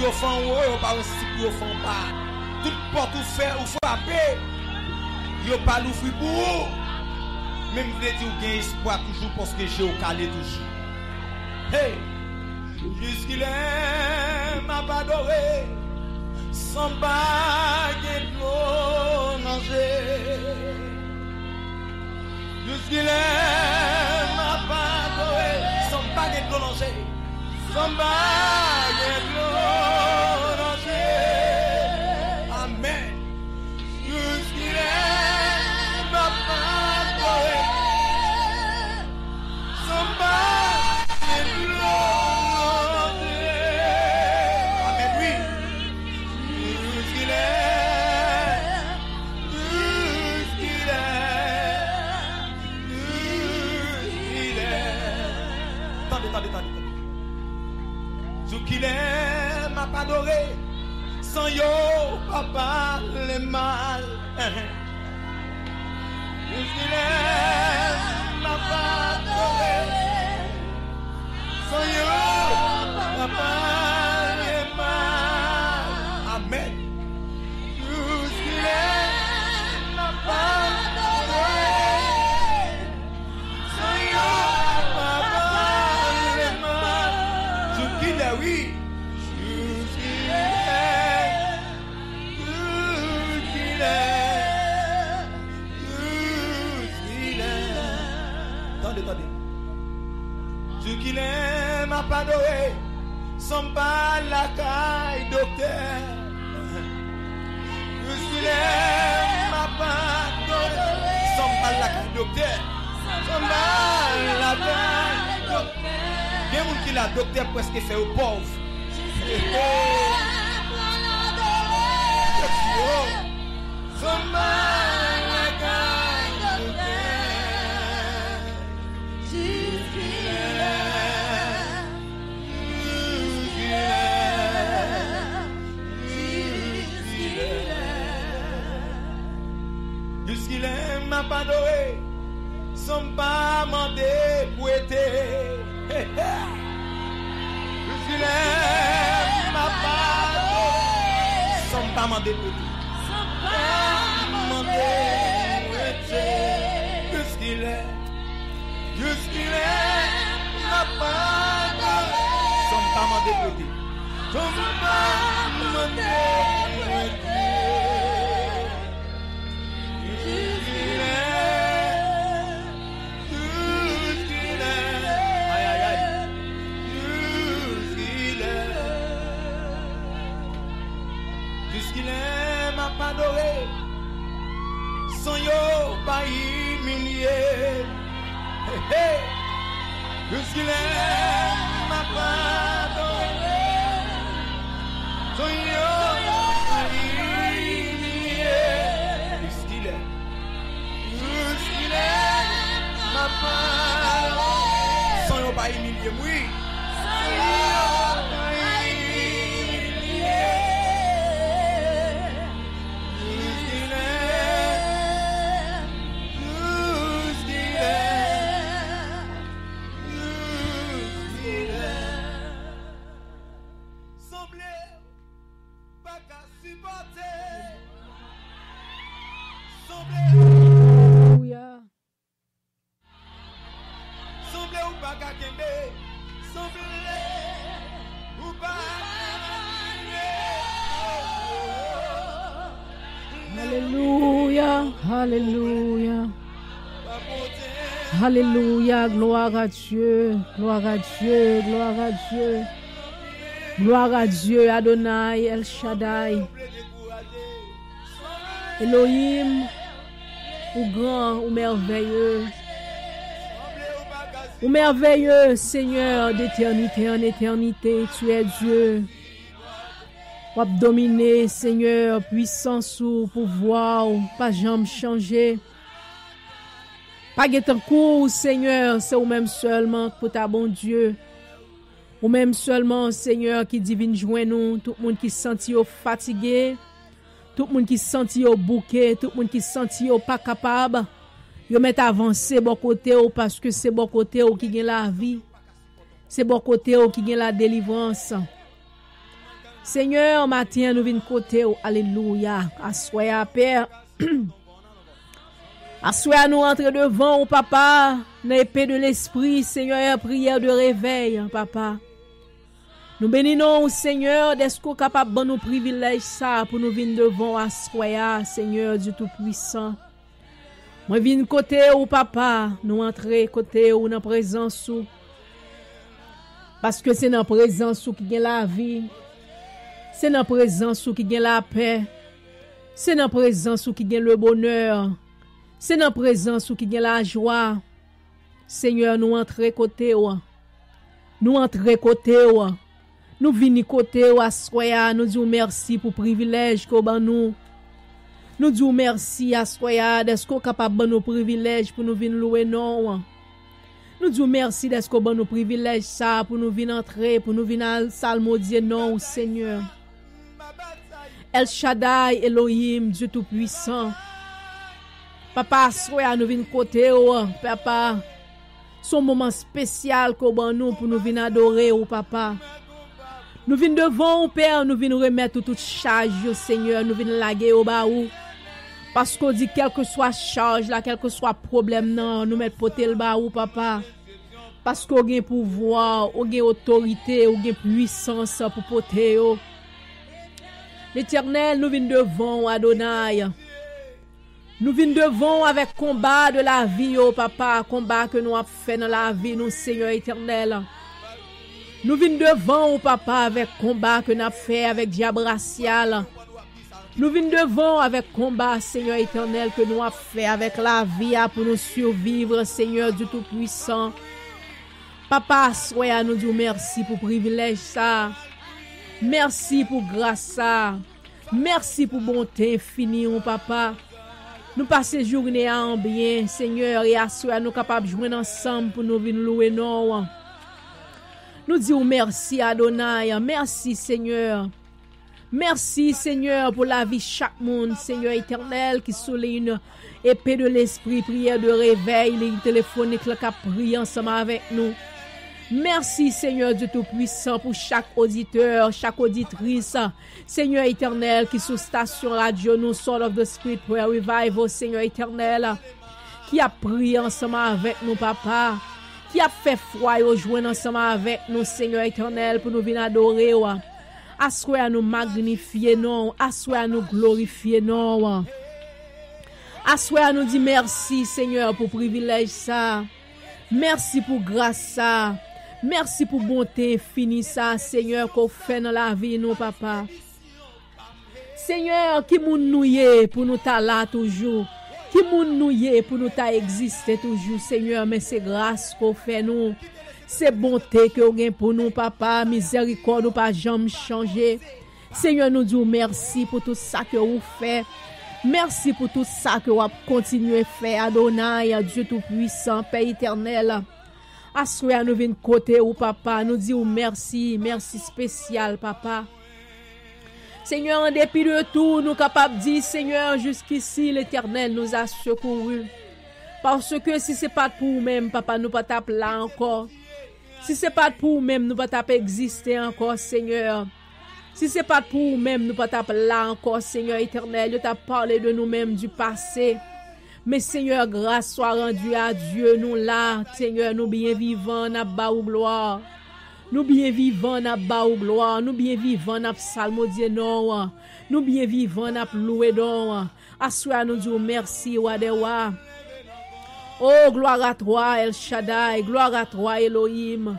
yo fan ou pas si pour yo fan pas. Toute porte ou fait ou frapper. Yo pas l'ouvrir pour vous. Même vous dire ou gain espoir toujours parce que j'ai au calé toujours. Hey, jusqu'il est m'a pas adoré sans baguette manger. Jusqu'il est m'a pas adoré sans baguette manger. Sans baguette manger. Amen. Jusqu'il est m'a pas adoré sans baguette manger. Amen, oui. Jusqu'il est. Attendez. Tout qu'il est m'a pas adoré sans yo papa le mal. Tout qu'il est m'a pas adoré sans yo papa le mal. Amen. Tout qu'il est m'a pas adoré sans yo papa le mal. Tout qu'il est oui. Attendez. Ce qu'il aime m'a pas adoré, sans pas la caille docteur. Ce qu'il aime m'a pas adoré, sans pas la caille docteur. Sans pas la caille docteur. Bien moun qui la docteur presque fait au pauvre. Sans pas la caille docteur. Jusqu'il aime m'a pas adoré, sans pas demander pour être. Jusqu'il aime m'a pas adoré, sans pas demander pour être. Sans pas demander pour être. Jusqu'il aime m'a pas adoré, sans pas demander pour être. Sans pas demander pour être. Jusqu'il est m'a pas adoré, sans yo pas humilié. Jusqu'il est m'a pas adoré, sans yo pas humilié. Jusqu'il est m'a pas adoré, sans yo pas humilié, oui. Sans yo pas humilié. Alléluia. Alléluia. Gloire à Dieu. Gloire à Dieu. Gloire à Dieu. Gloire à Dieu. Adonai, El Shaddai. Elohim, ou grand, ou merveilleux. Ou merveilleux, Seigneur, d'éternité en éternité. Tu es Dieu. Wap dominer, Seigneur, puissance ou pouvoir, ou pas jamais changer. Pas guetan coup, Seigneur, c'est ou même seulement pour ta bon Dieu. Ou même seulement, Seigneur, qui divine joint nous, tout le monde qui senti fatigué, tout le monde qui senti bouqué, tout le monde qui senti pas capable. Yo met avancer bon côté ou parce que c'est bon côté ou qui gagne la vie. C'est bon côté ou qui gagne la délivrance. Seigneur, matin, nous venons côté, alléluia. Assoya, Père. Assoya, nous entrer devant, papa, l'épée de l'esprit, Seigneur, prière de réveil, papa. Nous bénissons, Seigneur, d'être capable de nous privilèges ça pour nous venir devant, assoya, Seigneur du Tout-Puissant. Moi, viens côté, papa, nous entrer côté, dans la présence, parce que c'est dans la présence qui gagne la vie. C'est dans la présence qui gagne la paix. C'est dans la présence qui gagne le bonheur. C'est dans la présence qui gagne la joie. Seigneur, nous entrons côté. Nous entrons côté. Nous venons côté. Nous disons merci pour le privilège que nous. Nous disons merci à Soya d'être capable de nos privilèges pour nous venir louer non. Nous disons merci d'être capable de nos privilèges ça pour nous venir entrer, pour nous venir salmodier non, Seigneur. El Shaddai, Elohim, Dieu Tout-Puissant. Papa, Soya, nous venons côté, papa. Son moment spécial que nous pour nous venir adorer, papa. Nous venons devant, Père, nous venons remettre toute charge, Seigneur, nous venons laguer au baou. Parce qu'on dit, quelle que soit charge, là, quel que soit problème, non, nous mettons poter le baou, papa. Parce qu'on a pouvoir, on a autorité, on a puissance pour poter. L'Éternel, nous venons devant, Adonai. Nous venons devant avec combat de la vie, papa, combat que nous avons fait dans la vie, nous, Seigneur éternel. Nous venons devant, papa, avec combat que nous avons fait avec diable racial. Nous venons devant avec combat, Seigneur éternel, que nous avons fait avec la vie pour nous survivre, Seigneur du Tout-Puissant. Papa, soyez nous disons merci pour le privilège ça. Merci pour grâce ça. Merci pour bonté infinie, papa. Nous passons journée en bien, Seigneur, et assoyez nous capables de jouer ensemble pour nous venir louer non. Nous disons merci Adonai, merci Seigneur. Merci Seigneur pour la vie de chaque monde, Seigneur éternel, qui souligne une épée de l'esprit, prière de réveil, les téléphoniques qui prient ensemble avec nous. Merci Seigneur Dieu Tout-Puissant pour chaque auditeur, chaque auditrice, Seigneur éternel, qui sous station radio, nous Soul of the Spirit Prayer Revival, Seigneur éternel, qui a prié ensemble avec nous, papa, qui a fait froid et joindre ensemble avec nous, Seigneur éternel, pour nous venir adorer. Assoyez à nous magnifier, non. Assoyez à nous glorifier, non. Assoyez à nous dire merci, Seigneur, pour privilège ça. Merci pour grâce ça. Merci pour bonté infinie ça, Seigneur, qu'on fait dans la vie, nous, papa. Seigneur, qui moun nou yé pour nous ta là toujours. Qui moun nou yé pour nous ta exister toujours, Seigneur, mais c'est grâce qu'on fait nous. C'est bonté que vous avez pour nous, papa. Miséricorde, nous pas jamais changer. Seigneur, nous disons merci pour tout ça que vous faites. Merci pour tout ça que vous continuez à faire. Adonai, Dieu Tout-Puissant, Père éternel. Assoyez nous venir côté ou papa. Nous disons merci. Merci spécial, papa. Seigneur, en dépit de tout, nous sommes capables de dire, Seigneur, jusqu'ici, l'Éternel nous a secourus. Parce que si ce n'est pas pour nous-mêmes, papa, nous ne pouvons pas là encore. Si ce n'est pas pour nous-mêmes, nous ne pouvons pas exister encore, Seigneur. Si ce n'est pas pour nous-mêmes, nous ne pouvons pas là encore, Seigneur éternel. Dieu t'a parlé de nous-mêmes du passé. Mais Seigneur, grâce soit rendue à Dieu, nous là, Seigneur, nous bien vivants, nous bas ou gloire. Nous bien vivants, nous bas ou gloire. Nous bien vivants, nous psalmodier non. Nous bien vivants, nous louer non. Assois nous disons merci, Wadewa. Oh, gloire à toi, El Shaddai. Gloire à toi, Elohim.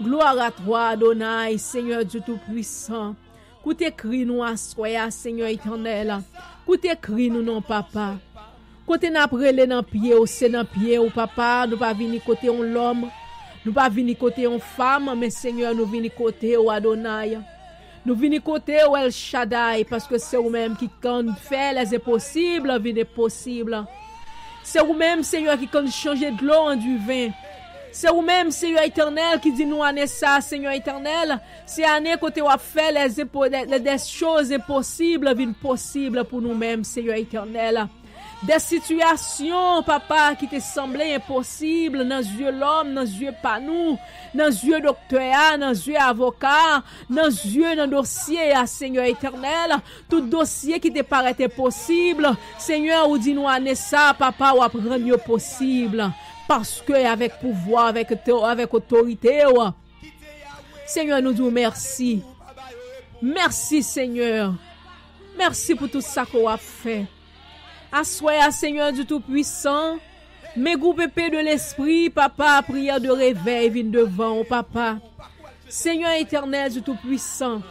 Gloire à toi, Adonai, Seigneur Dieu Tout-Puissant. Coute écrit nous à soya, Seigneur éternel. Coute écrit nous non, papa. Côté n'a prélé dans pied, au c'est dans pied, au papa. Nous pas venir côté on l'homme. Nous pas venir côté on femme, mais Seigneur, nous venir côté au Adonai. Nous venir côté au El Shaddai, parce que c'est vous-même qui quand fait les impossibles, vie des possibles. C'est vous-même, Seigneur, qui quand changer de l'eau en du vin. C'est vous-même, Seigneur éternel, qui dit nous année ça, Seigneur éternel. C'est année côté on fait des choses impossibles, vie possible pour nous-mêmes, Seigneur éternel. Des situations, papa, qui te semblaient impossibles dans les yeux de l'homme, dans les yeux pas nous, dans les yeux docteur, dans les yeux avocat, dans les yeux dans dossier, Seigneur éternel, tout dossier qui te paraît possible, Seigneur, ou dis-nous à ça, papa, ou apprendre mieux possible, parce que avec pouvoir, avec autorité, Seigneur, nous disons merci. Merci, Seigneur. Merci pour tout ça qu'on a fait. Assoyez, Seigneur du Tout-Puissant, mes groupes épais de l'Esprit, papa, prière de réveil, vienne devant, papa. Seigneur éternel du Tout-Puissant,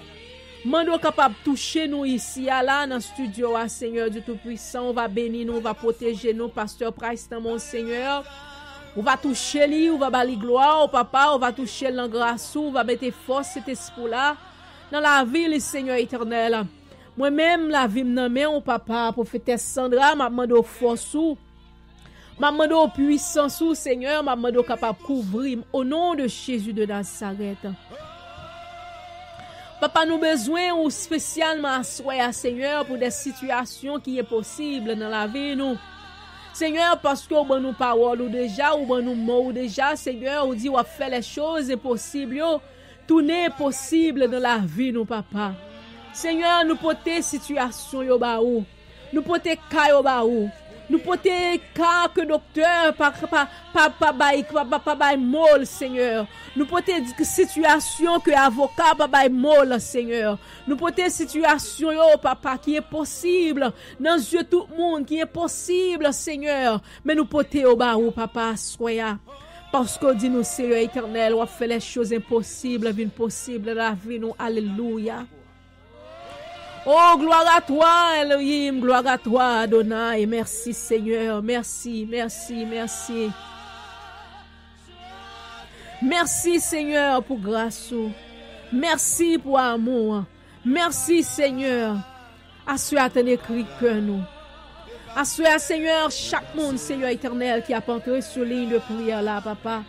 mando capable de toucher nous ici, là, dans le studio, Seigneur du Tout-Puissant, on va bénir nous, on va protéger nous, Pasteur Price, mon Seigneur. On va toucher lui, on va bali gloire, papa, on va toucher l'engrâce, on va mettre force cet esprit-là, dans la vie, Seigneur éternel. Moi-même, la vie m'en met au papa, prophétesse Sandra, m'a demandé force ou, m'a demandé puissance ou, Seigneur, m'a demandé capable couvrir au nom de Jésus de Nazareth. Papa, nous besoin ou spécialement assoyer, Seigneur, pour des situations qui est possible dans la vie, nous. Seigneur, parce que on nous parole ou déjà, ou nous mots déjà, Seigneur, on dit, on fait les choses impossibles, tout n'est possible dans la vie, nous, papa. Seigneur, nous porter situation yo ba ou. Nous porter cas yo ba ou. Nous porter cas que docteur pas bay mol, Seigneur. Nous porter situation que avocat pas bay mol, Seigneur. Nous porter situation yo papa qui est possible dans yeux tout le monde qui est possible, Seigneur. Mais nous porter au ba ou papa soya. Parce que dit nous Seigneur éternel, on fait les choses impossibles, vie possible la vie nous. Alléluia. Oh, gloire à toi, Elohim, gloire à toi, Adonai. Merci, Seigneur. Merci, merci, merci. Merci, Seigneur, pour grâce. Merci pour amour. Merci, Seigneur. Assure ton écrit que nous. Assure, Seigneur, chaque monde, Seigneur éternel, qui a entré sur ligne de prière là, papa.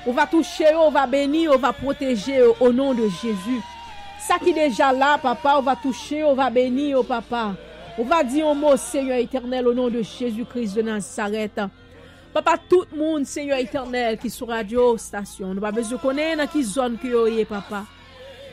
On va toucher, on va bénir, on va protéger au nom de Jésus. Ça qui est déjà là, papa, on va toucher, on va bénir, oh papa. On va dire un mot, Seigneur éternel, au nom de Jésus-Christ de Nazareth. Papa, tout le monde, Seigneur éternel, qui sur radio station, nous pas besoin de connaître dans quelle zone que vous êtes, papa.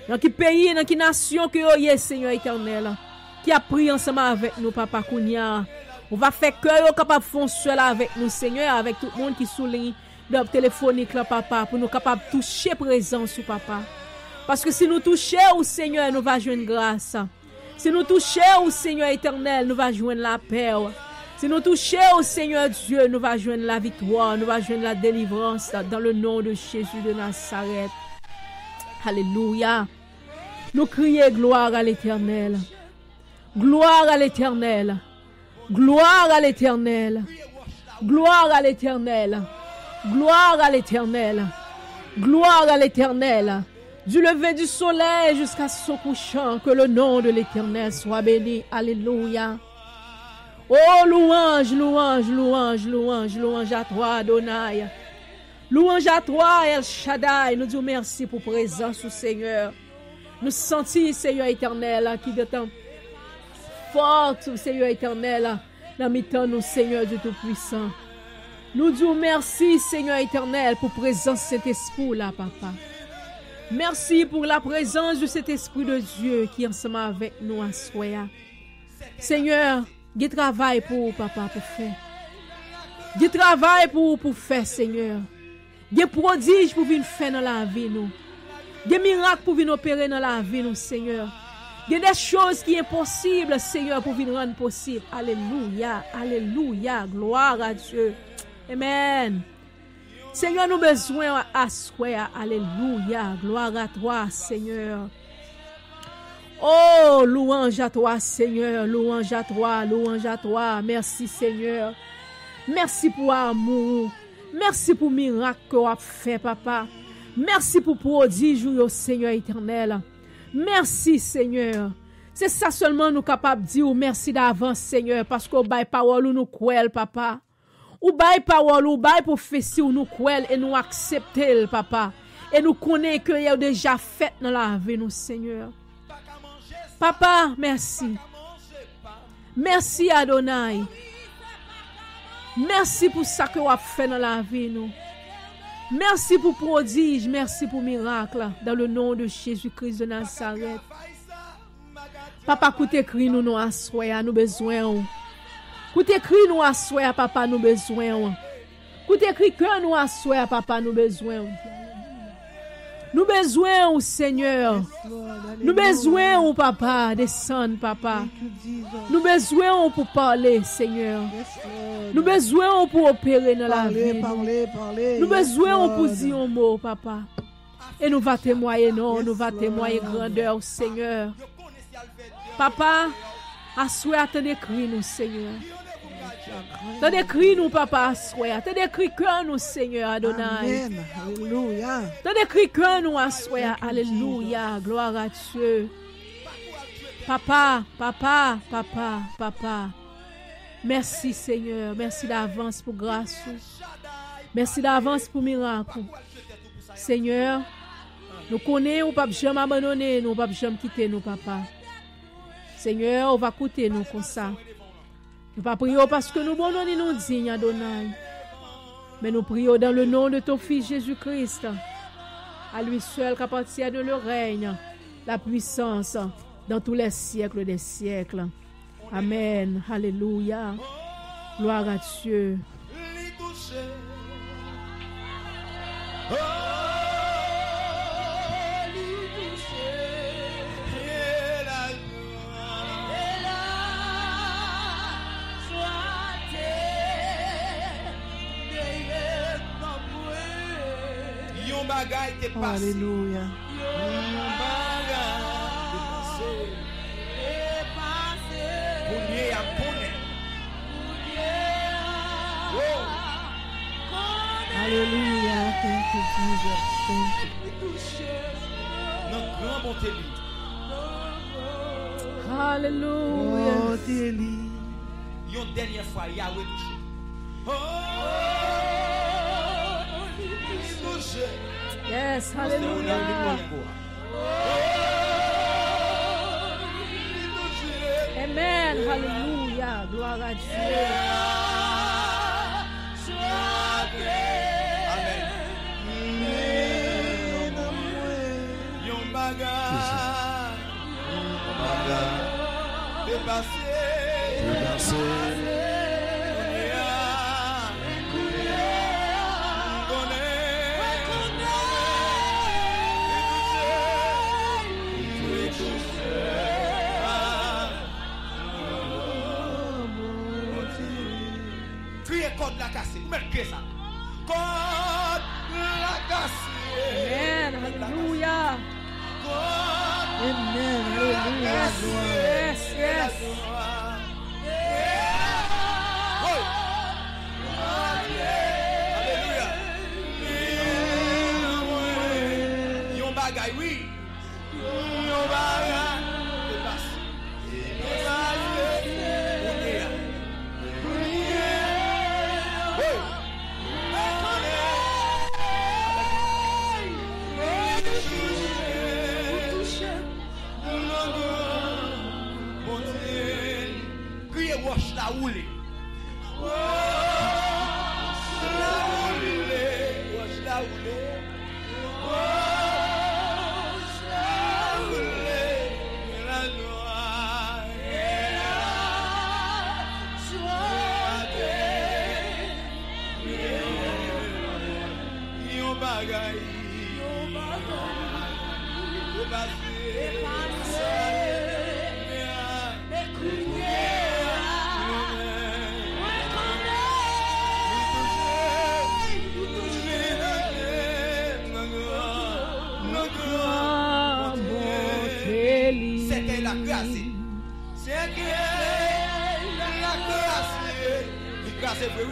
Dans quel pays, dans quelle nation que vous êtes, Seigneur éternel, qui a pris ensemble avec nous, papa Kounia. On va faire cœur capable de fonctionner avec nous, Seigneur, avec tout le monde qui souligne dans le téléphonique, là, papa, pour nous capables de toucher présence, papa. Parce que si nous touchons au Seigneur, nous allons joindre grâce. Si nous touchons au Seigneur éternel, nous allons joindre la paix. Si nous touchons au Seigneur Dieu, nous allons joindre la victoire, nous allons joindre la délivrance dans le nom de Jésus de Nazareth. Alléluia. Nous crions gloire à l'Éternel. Gloire à l'Éternel. Gloire à l'Éternel. Gloire à l'Éternel. Gloire à l'Éternel. Gloire à l'Éternel. Du lever du soleil jusqu'à son couchant, que le nom de l'Éternel soit béni. Alléluia. Oh, louange, louange, louange, louange, louange à toi, Adonai. Louange à toi, El Shaddai. Nous disons merci pour présence au Seigneur. Nous sentons, Seigneur éternel, qui de temps forte, Seigneur éternel, dans mi-temps, nous, Seigneur du Tout-Puissant. Nous disons merci, Seigneur éternel, pour présence de cet esprit là, papa. Merci pour la présence de cet esprit de Dieu qui est ensemble avec nous à soya. Seigneur, il travail pour papa pour faire. Il travail pour faire, Seigneur. Il prodige pour venir faire dans la vie nous. Il miracle pour venir opérer dans la vie nous, Seigneur. Il y a des choses qui sont impossibles, Seigneur, pour venir rendre possible. Alléluia, alléluia, gloire à Dieu. Amen. Seigneur, nous besoin à soi. Alléluia, gloire à toi, Seigneur. Oh, louange à toi, Seigneur, louange à toi, louange à toi. Merci, Seigneur. Merci pour amour. Merci pour miracle que tu as fait, papa. Merci pour prodige, oh Seigneur éternel. Merci, Seigneur. C'est ça seulement nous capables de dire merci d'avance, Seigneur, parce qu'on baille parole ou nous croyons, papa. Ou baille parole ou baille prophétie ou nous croyons et nous accepter, papa. Et nous connaissons que y a déjà fait dans la vie, nous, Seigneur. Papa, merci. Merci, Adonai. Merci pour ça que vous avez fait dans la vie nous. Merci pour prodige, merci pour miracle dans le nom de Jésus-Christ de Nazareth. Papa, écoute écrit nous à soya, nous besoin. Écoute écrit nous à soya, papa, nous besoin. Écoute écrit que nous à soya, papa, nous besoin. Nous besoin, Seigneur. Nous besoin, papa, descendre, papa. Nous besoin pour parler, Seigneur. Nous besoin pour opérer dans la vie. Nous besoin pour dire un mot, papa. Et nous va témoigner, non, nous va témoigner grandeur, Seigneur. Papa, assois, attendez cri nous, Seigneur. Attendez cri nous, papa, assois. Attendez cri que nous, Seigneur, Adonai. Amen. Alléluia. Attendez cri que nous, assois. Alléluia. Gloire à Dieu. Papa, papa, papa, papa. Merci, Seigneur. Merci d'avance pour grâce. Merci d'avance pour miracle. Seigneur, nous connaissons, nous ne pouvons jamais abandonner, nous ne pouvons jamais quitter nous, papa. Seigneur, on va écouter nous comme ça. Nous ne pas prions parce que nous abandonnons nous dignes, Adonai. Mais nous prions dans le nom de ton Fils Jésus-Christ. À lui seul qu'appartient le règne, la puissance dans tous les siècles des siècles. Amen. Alléluia. Gloire à Dieu. Alléluia. Alléluia. Thank you, Jesus. Thank you. Notre grand bonté. Alléluia. Oh, Téli. Une dernière fois, Yahweh touché. Yes, hallelujah. Amen, hallelujah. Gloire à Dieu. Amen. Yon baga dépassé. Code la cassée, mettez ça. Code la cassée. Amen, hallelujah. Amen. Alléluia. Yes, yes. Alléluia. Yon bagay, oui. Yon bagay. Wash la roule. Wash la roule. Wash la roule. Wash la roule. La noix. Yon bagay. C'était la grâce. C'était la grâce. La grâce est oui.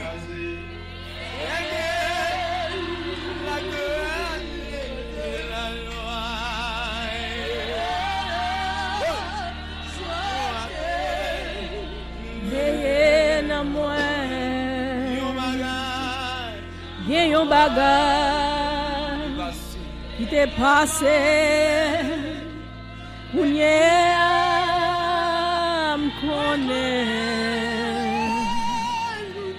La grâce de la loi. Yon bagay qui t'est passé. M'kone,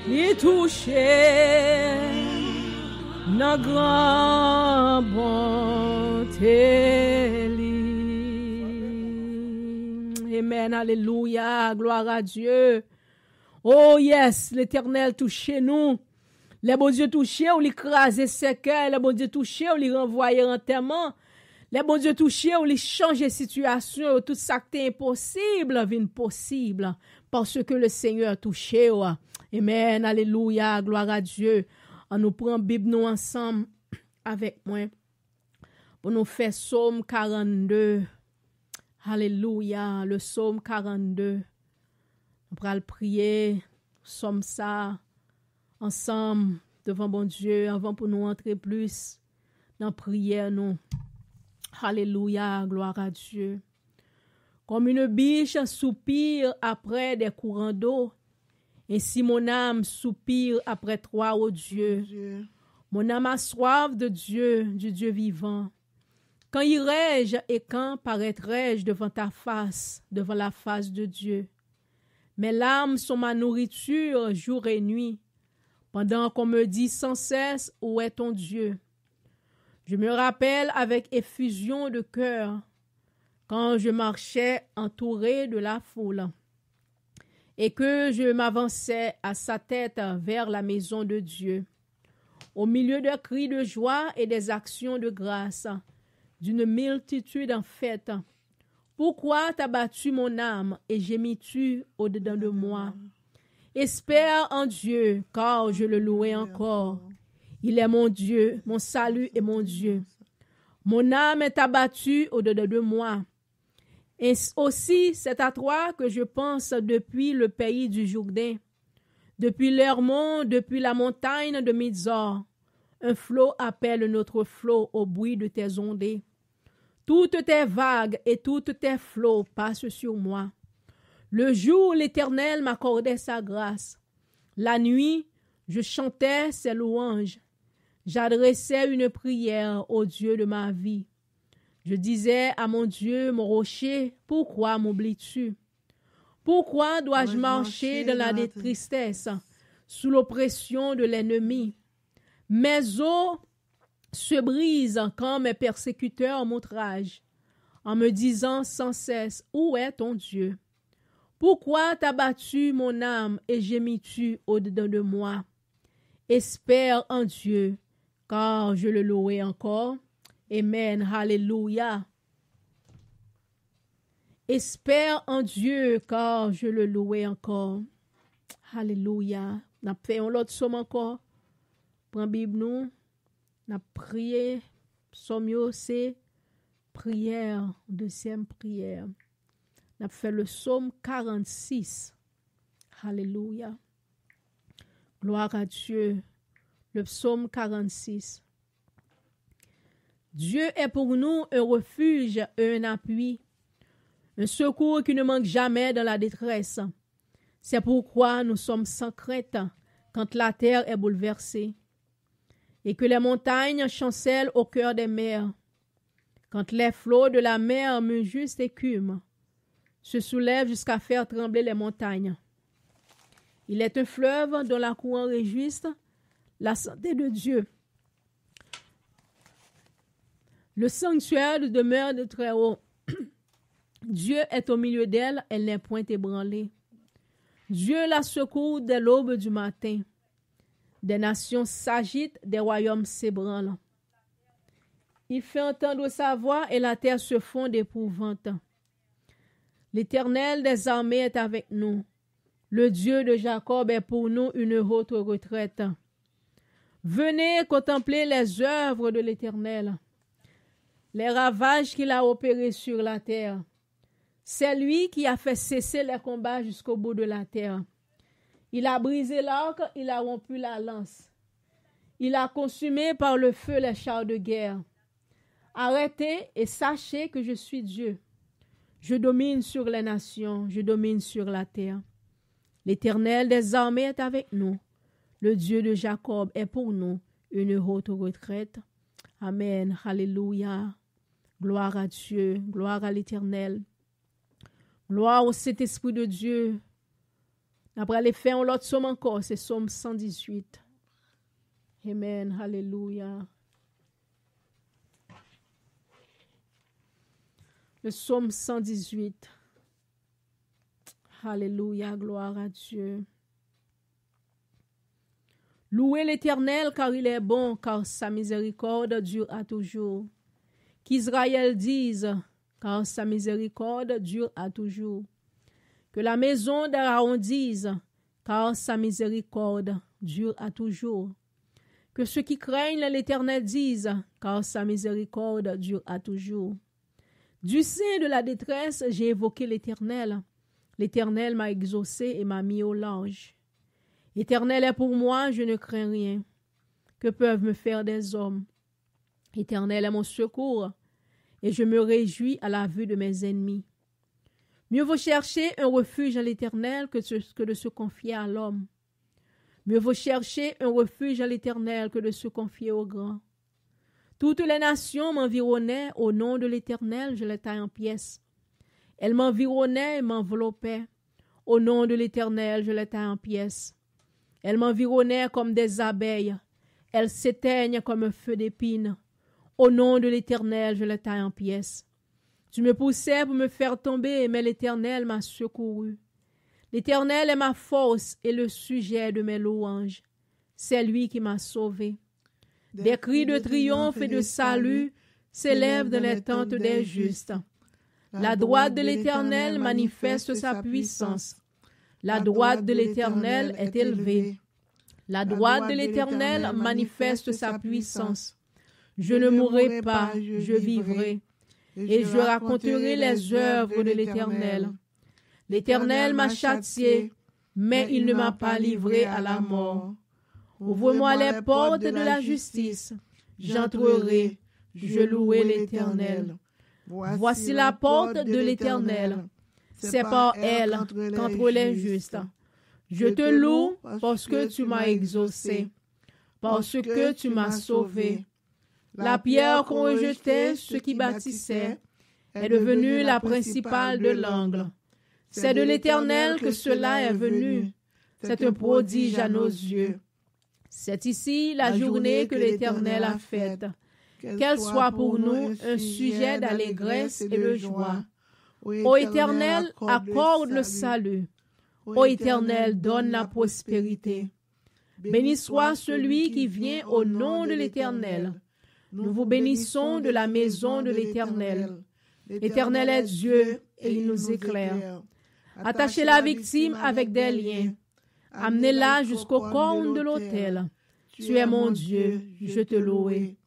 ni li touché nan grand bonté li. Amen, alléluia, gloire à Dieu. Oh yes, l'Éternel touche nous. Les bon Dieu touché, ou l'écraser ses cœurs. Les bon Dieu touché, ou les renvoyer enterrement. Les bon Dieu touché, ou les changer situation. Tout ça qui est impossible, vient possible. Parce que le Seigneur touché. Amen, alléluia, gloire à Dieu. On nous prend Bible nous ensemble avec moi. Pour nous faire Psaume 42. Alléluia, le Psaume 42. On va le prier, somme ça, ensemble, devant bon Dieu, avant pour nous entrer plus dans la prière, nous. Alléluia, gloire à Dieu. Comme une biche soupire après des courants d'eau, ainsi mon âme soupire après toi, ô Dieu. Mon âme a soif de Dieu, du Dieu vivant. Quand irai-je et quand paraîtrai-je devant ta face, devant la face de Dieu? Mes larmes sont ma nourriture jour et nuit, pendant qu'on me dit sans cesse où est ton Dieu. Je me rappelle avec effusion de cœur quand je marchais entouré de la foule et que je m'avançais à sa tête vers la maison de Dieu, au milieu de cris de joie et des actions de grâce, d'une multitude en fête. Pourquoi t'as battu mon âme et gémis-tu au-dedans de moi? Espère en Dieu, car je le louerai encore. Il est mon Dieu, mon salut et mon Dieu. Mon âme est abattue au-dedans de moi. Et aussi, c'est à toi que je pense depuis le pays du Jourdain, depuis l'Hermon, depuis la montagne de Mizor. Un flot appelle notre flot au bruit de tes ondées. Toutes tes vagues et toutes tes flots passent sur moi. Le jour, l'Éternel m'accordait sa grâce. La nuit, je chantais ses louanges. J'adressais une prière au Dieu de ma vie. Je disais à mon Dieu, mon rocher, pourquoi m'oublies-tu? Pourquoi dois-je marcher dans la tristesse, sous l'oppression de l'ennemi? Mes os se brisent quand mes persécuteurs m'outragent, en me disant sans cesse, où est ton Dieu? Pourquoi t'as battu mon âme et gémis-tu au-dedans de moi? Espère en Dieu, car je le louerai encore. Amen, alléluia. Espère en Dieu, car je le louerai encore. Alléluia. N'a fait un autre somme encore. Prends Bible nous. N'a prié. Somme c'est prière, deuxième prière. N'a fait le psaume 46. Alléluia. Gloire à Dieu. Le psaume 46. Dieu est pour nous un refuge et un appui, un secours qui ne manque jamais dans la détresse. C'est pourquoi nous sommes sans crainte quand la terre est bouleversée et que les montagnes chancellent au cœur des mers. Quand les flots de la mer me juste écument, se soulèvent jusqu'à faire trembler les montagnes. Il est un fleuve dont la courant réjouisse la santé de Dieu. Le sanctuaire de demeure de Très-Haut. Dieu est au milieu d'elle, elle n'est point ébranlée. Dieu la secourt dès l'aube du matin. Des nations s'agitent, des royaumes s'ébranlent. Il fait entendre sa voix et la terre se fond d'épouvante. L'Éternel des armées est avec nous. Le Dieu de Jacob est pour nous une haute retraite. Venez contempler les œuvres de l'Éternel, les ravages qu'il a opérés sur la terre. C'est lui qui a fait cesser les combats jusqu'au bout de la terre. Il a brisé l'arc, il a rompu la lance. Il a consumé par le feu les chars de guerre. Arrêtez et sachez que je suis Dieu. Je domine sur les nations, je domine sur la terre. L'Éternel des armées est avec nous. Le Dieu de Jacob est pour nous une haute retraite. Amen. Alléluia. Gloire à Dieu. Gloire à l'Éternel. Gloire au Saint-Esprit de Dieu. Après les faire l'autre somme encore, c'est Somme 118. Amen, alléluia. Le Somme 118. Alléluia, gloire à Dieu. Louez l'Éternel car il est bon, car sa miséricorde dure à toujours. Qu'Israël dise, car sa miséricorde dure à toujours. Que la maison d'Aaron dise, car sa miséricorde dure à toujours. Que ceux qui craignent l'Éternel disent, car sa miséricorde dure à toujours. Du sein de la détresse, j'ai évoqué l'Éternel. L'Éternel m'a exaucé et m'a mis au large. L'Éternel est pour moi, je ne crains rien. Que peuvent me faire des hommes? L'Éternel est mon secours, et je me réjouis à la vue de mes ennemis. Mieux vaut chercher un refuge à l'Éternel que de se confier à l'homme. Mieux vaut chercher un refuge à l'Éternel que de se confier au grand. Toutes les nations m'environnaient, au nom de l'Éternel, je les taille en pièces. Elles m'environnaient et m'enveloppaient. Au nom de l'Éternel, je les taille en pièces. Elles m'environnaient comme des abeilles. Elles s'éteignent comme un feu d'épines. Au nom de l'Éternel, je les taille en pièces. Tu me poussais pour me faire tomber, mais l'Éternel m'a secouru. L'Éternel est ma force et le sujet de mes louanges. C'est lui qui m'a sauvé. Des cris de triomphe et de salut s'élèvent dans les tentes des justes. La droite de l'Éternel manifeste sa puissance. La droite de l'Éternel est élevée. La droite de l'Éternel manifeste sa puissance. Je ne mourrai pas, je vivrai, et je raconterai les œuvres de l'Éternel. L'Éternel m'a châtié, mais il ne m'a pas livré à la mort. Ouvre-moi les portes de la justice. J'entrerai, je louerai l'Éternel. Voici la porte de l'Éternel. C'est par elle qu'entrent les justes. Je te loue parce que tu m'as exaucé, parce que tu m'as sauvé. La pierre qu'on rejetait, ceux qui bâtissaient, est devenue la principale de l'angle. C'est de l'Éternel que cela est venu. C'est un prodige à nos yeux. C'est ici la journée que l'Éternel a faite. Qu'elle soit pour nous un sujet d'allégresse et de joie. Ô Éternel, accorde le salut. Ô Éternel, donne la prospérité. Béni soit celui qui vient au nom de l'Éternel. Nous vous bénissons de la maison de l'Éternel. L'Éternel est Dieu et il nous éclaire. Attachez la victime avec des liens. Amenez-la jusqu'au corne de l'autel. Tu es mon Dieu, je te louerai.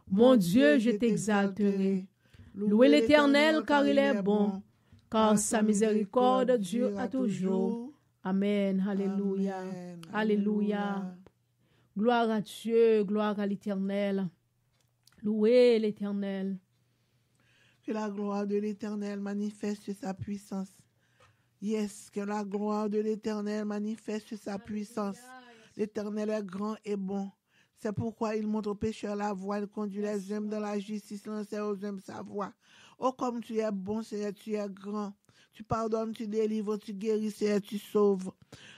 Mon Dieu, je t'exalterai. Louez l'Éternel car il est bon, car sa miséricorde dure à toujours. Amen. Alléluia. Alléluia. Gloire à Dieu, gloire à l'Éternel. Louez l'Éternel. Que la gloire de l'Éternel manifeste sa puissance. Yes, que la gloire de l'Éternel manifeste sa puissance. L'Éternel est grand et bon. C'est pourquoi il montre aux pécheurs la voie, il conduit les hommes dans la justice, lancer aux hommes sa voie. Oh, comme tu es bon, Seigneur, tu es grand. Tu pardonnes, tu délivres, tu guéris, Seigneur, tu sauves.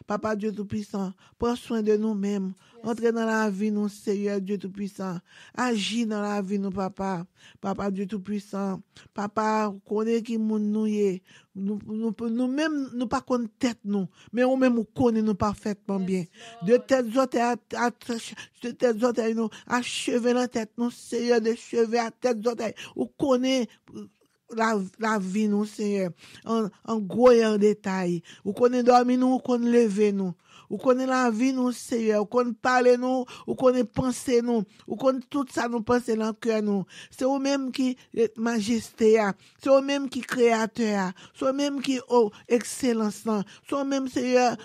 Papa Dieu Tout-Puissant, prends soin de nous-mêmes. Entrez dans la vie, nous, Seigneur Dieu Tout-Puissant. Agis dans la vie, nous, Papa. Papa Dieu Tout-Puissant. Papa, connaît qui moun nous y. Nous-mêmes, nous pas connaît tête, nous. Mais nous-mêmes, nous connaît nous parfaitement bien. De tête orteils, nous, à cheveux dans tête, nous, Seigneur, de cheveux à tête orteils. Nous connaît la vie, nous, Seigneur, en gros et en détail. Vous connaissez dormir, nous, vous connaissez lever, nous. Vous connaissez la vie, nous, Seigneur. Vous connaissez parler, nous. Vous connaissez penser, nous. Vous connaissez tout ça, nous, penser dans le cœur, nous. C'est vous-même qui majesté, c'est vous-même qui créateur, c'est vous-même qui excellence, c'est vous-même, Seigneur,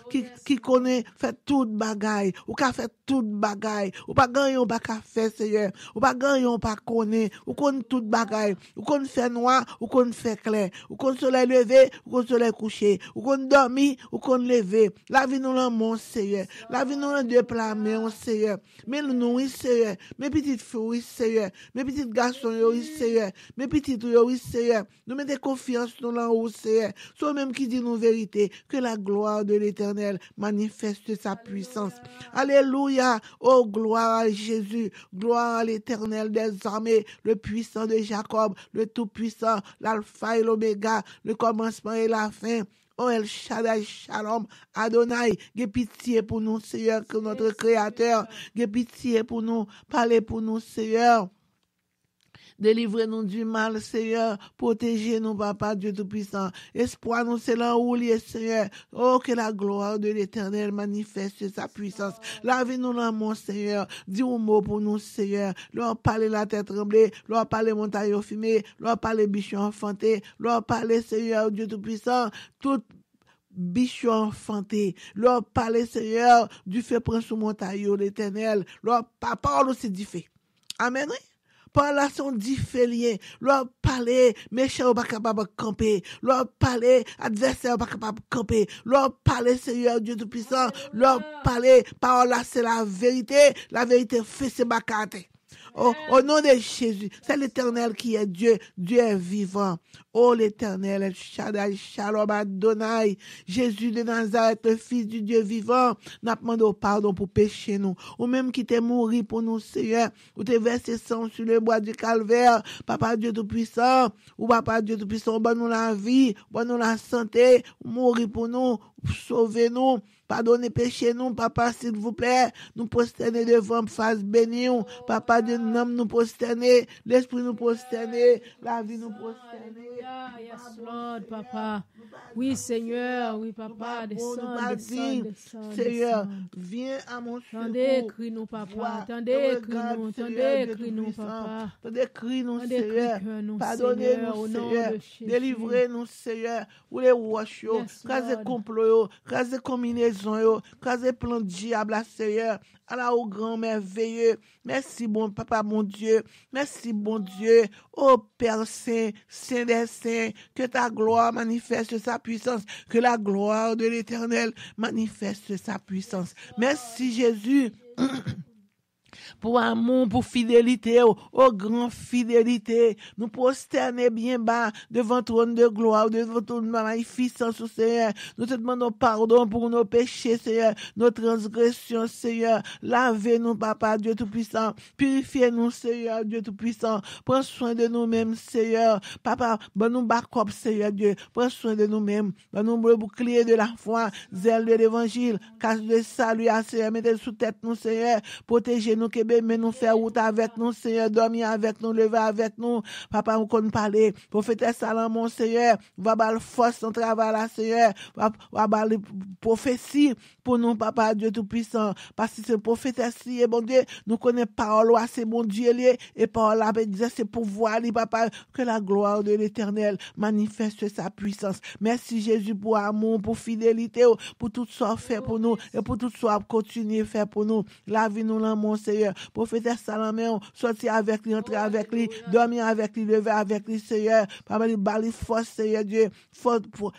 qui connaît, fait toute bagaille. Ou qu'a fait toute bagaille. Ou pas gagner, ou pas qu'a fait, Seigneur. Ou pas gagner, ou pas connaît. Ou connaît toute bagaille. Ou connaît fait noir, ou connaît fait clair. Ou connaît soleil levé, ou connaît soleil couché. Ou connaît dormir, ou connaît lever. La vie nous la montre. on Seigneur. La vie nous en deux plats, mais on Seigneur. Mais nous, oui, Seigneur. Mes petites filles, oui, Seigneur. Mes petits garçons, oui, Seigneur. Mes petites, oui, Seigneur. Nous mettons confiance dans la haut, Seigneur. Soit même qui dit nos vérités. Que la gloire de l'Éternel manifeste sa puissance. Alléluia. Oh, gloire à Jésus. Gloire à l'Éternel des armées. Le puissant de Jacob. Le tout-puissant. L'alpha et l'oméga. Le commencement et la fin. Oh El Shaddai, Shalom, Adonai, j'ai pitié pour nous, Seigneur, que notre Créateur, j'ai pitié pour nous, parlez pour nous, Seigneur. Délivrez-nous du mal, Seigneur. Protégez-nous, Papa, Dieu Tout-Puissant. Espoir, nous, c'est là où lié, Seigneur. Oh, que la gloire de l'Éternel manifeste sa puissance. Lavez-nous l'amour, Seigneur. Dis un mot pour nous, Seigneur. Leur parler la tête tremblée. Leur parler montagne fumée. Leur parler bichon enfanté. Leur parler, Seigneur, Dieu Tout-Puissant. Tout bichon enfanté. Leur parler, Seigneur, du feu prend sous montagne, l'Éternel. Leur parole aussi du feu. Amen, oui. Parlation différée, leur parler, méchant pas capable de camper, leur parler, adversaire pas capable de camper, leur parler, Seigneur Dieu Tout-Puissant, leur parler, parole là, c'est la vérité fait ses bacate. Au nom de Jésus, c'est l'Éternel qui est Dieu, Dieu est vivant. Oh l'Éternel, El Shaddai, Shalom, Adonai, Jésus de Nazareth, le Fils du Dieu vivant, n'a demandé pardon pour pécher nous. Ou même qui t'est mouru pour nous, Seigneur, ou t'es versé sang sur le bois du calvaire, Papa Dieu Tout-Puissant, ou Papa Dieu Tout-Puissant, bonne nous la vie, bonne nous la santé, mourir pour nous, sauvez-nous. Pardonnez péché nous, Papa, s'il vous plaît. Nous prosterner devant face bénie. Papa, de nom nous prosterner. L'esprit nous prosterner. La vie nous prosterner. Yes, Lord, Papa. Oui, Seigneur. Oui, Papa. Descends. Seigneur, viens à mon secours. Tendez, crie-nous, Papa. Tendez, crie-nous, Papa. Tendez, crie-nous, Seigneur. Pardonnez-nous, Seigneur. Délivrez-nous, Seigneur. Ou les roches, crasez complot, crasez combinaison, crasez plan de diable, Seigneur. Alors, au grand merveilleux. Merci, bon Papa, mon Dieu. Merci, bon Dieu. Ô Père Saint, Saint des Saints, que ta gloire manifeste sa puissance. Que la gloire de l'Éternel manifeste sa puissance. Merci, Jésus. Pour amour, pour fidélité, oh grand fidélité, nous prosterner bien bas devant ton trône de gloire, devant ton magnificence, Seigneur. Nous te demandons pardon pour nos péchés, Seigneur, nos transgressions, Seigneur. Lavez-nous, Papa, Dieu Tout-Puissant. Purifiez-nous, Seigneur, Dieu Tout-Puissant. Prends soin de nous-mêmes, Seigneur. Papa, nous backup, Seigneur Dieu. Prends soin de nous-mêmes. Nous le bouclier de la foi, zèle de l'évangile, cache de salut à Seigneur. Mettez sous tête nous, Seigneur. Protégez-nous, mais nous faire route avec nous, Seigneur, dormir avec nous, lever avec nous. Papa, on connaît parler. Prophétesse Salomon, Seigneur, va bal force son travail là, Seigneur. Va bal prophétie pour nous, Papa, Dieu Tout-Puissant. Parce que c'est prophétesse, et bon Dieu, nous connaissons parole, c'est bon Dieu, et parole là, c'est pouvoir, Papa, que la gloire de l'Éternel manifeste sa puissance. Merci Jésus pour amour, pour fidélité, pour tout ça fait pour nous, et pour tout ça continuer faire pour nous. La vie nous l'amour, Seigneur. Prophète Salomon, sortir avec lui, entrer avec lui, dormir avec lui, lever avec lui, Seigneur. Papa, il bali force, Seigneur Dieu, force pour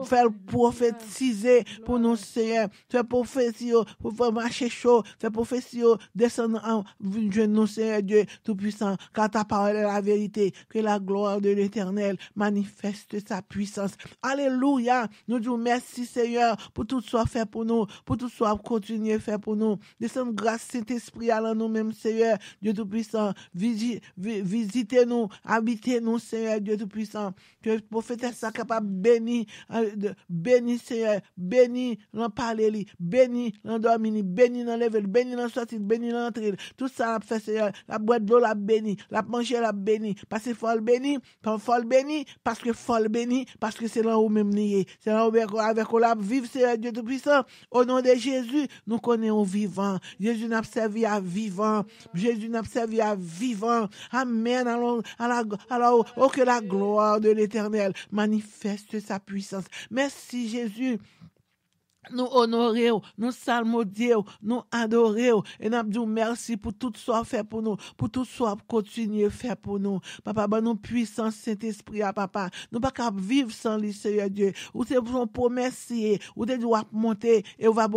faire prophétiser pour nous, Seigneur. Faire prophétie, pour faire marcher chaud. Faire prophétie, descendre en nous, Seigneur Dieu Tout-Puissant. Car ta parole est la vérité. Que la gloire de l'Éternel manifeste sa puissance. Alléluia. Nous disons merci, Seigneur, pour tout ce fait pour nous. Pour tout ce continuer à faire pour nous. Descendre grâce Saint-Esprit à nous-mêmes, Seigneur Dieu Tout-Puissant. Visitez-nous, habitez-nous, Seigneur Dieu Tout-Puissant. Que le prophète soit capable de béni, Seigneur, béni l'en parler, béni l'en dormir, béni l'en lever, béni l'en sortir, béni l'en entrer. Tout ça la fait, Seigneur. La boîte d'eau la béni, la manger la béni. Parce que faut le béni, parce que faut le béni, parce que c'est là où même nié. C'est là où avec la vivre, Seigneur Dieu Tout-Puissant. Au nom de Jésus, nous connaissons vivant. Jésus n'a servi à vivant. Jésus n'a servi à vivant. Amen. Alors, que la gloire de l'Éternel manifeste sa puissance. Merci Jésus. nous honorer, nous salmodier, nous adorer, et nous disons merci pour tout ce qu'on fait pour nous, pour tout ce qu'on continue à faire pour nous. Papa, ben nous puissance Saint-Esprit, papa. Nous pas qu'à vivre sans lui, Seigneur Dieu. Ou c'est pour promesse, ou c'est doit monter, et on va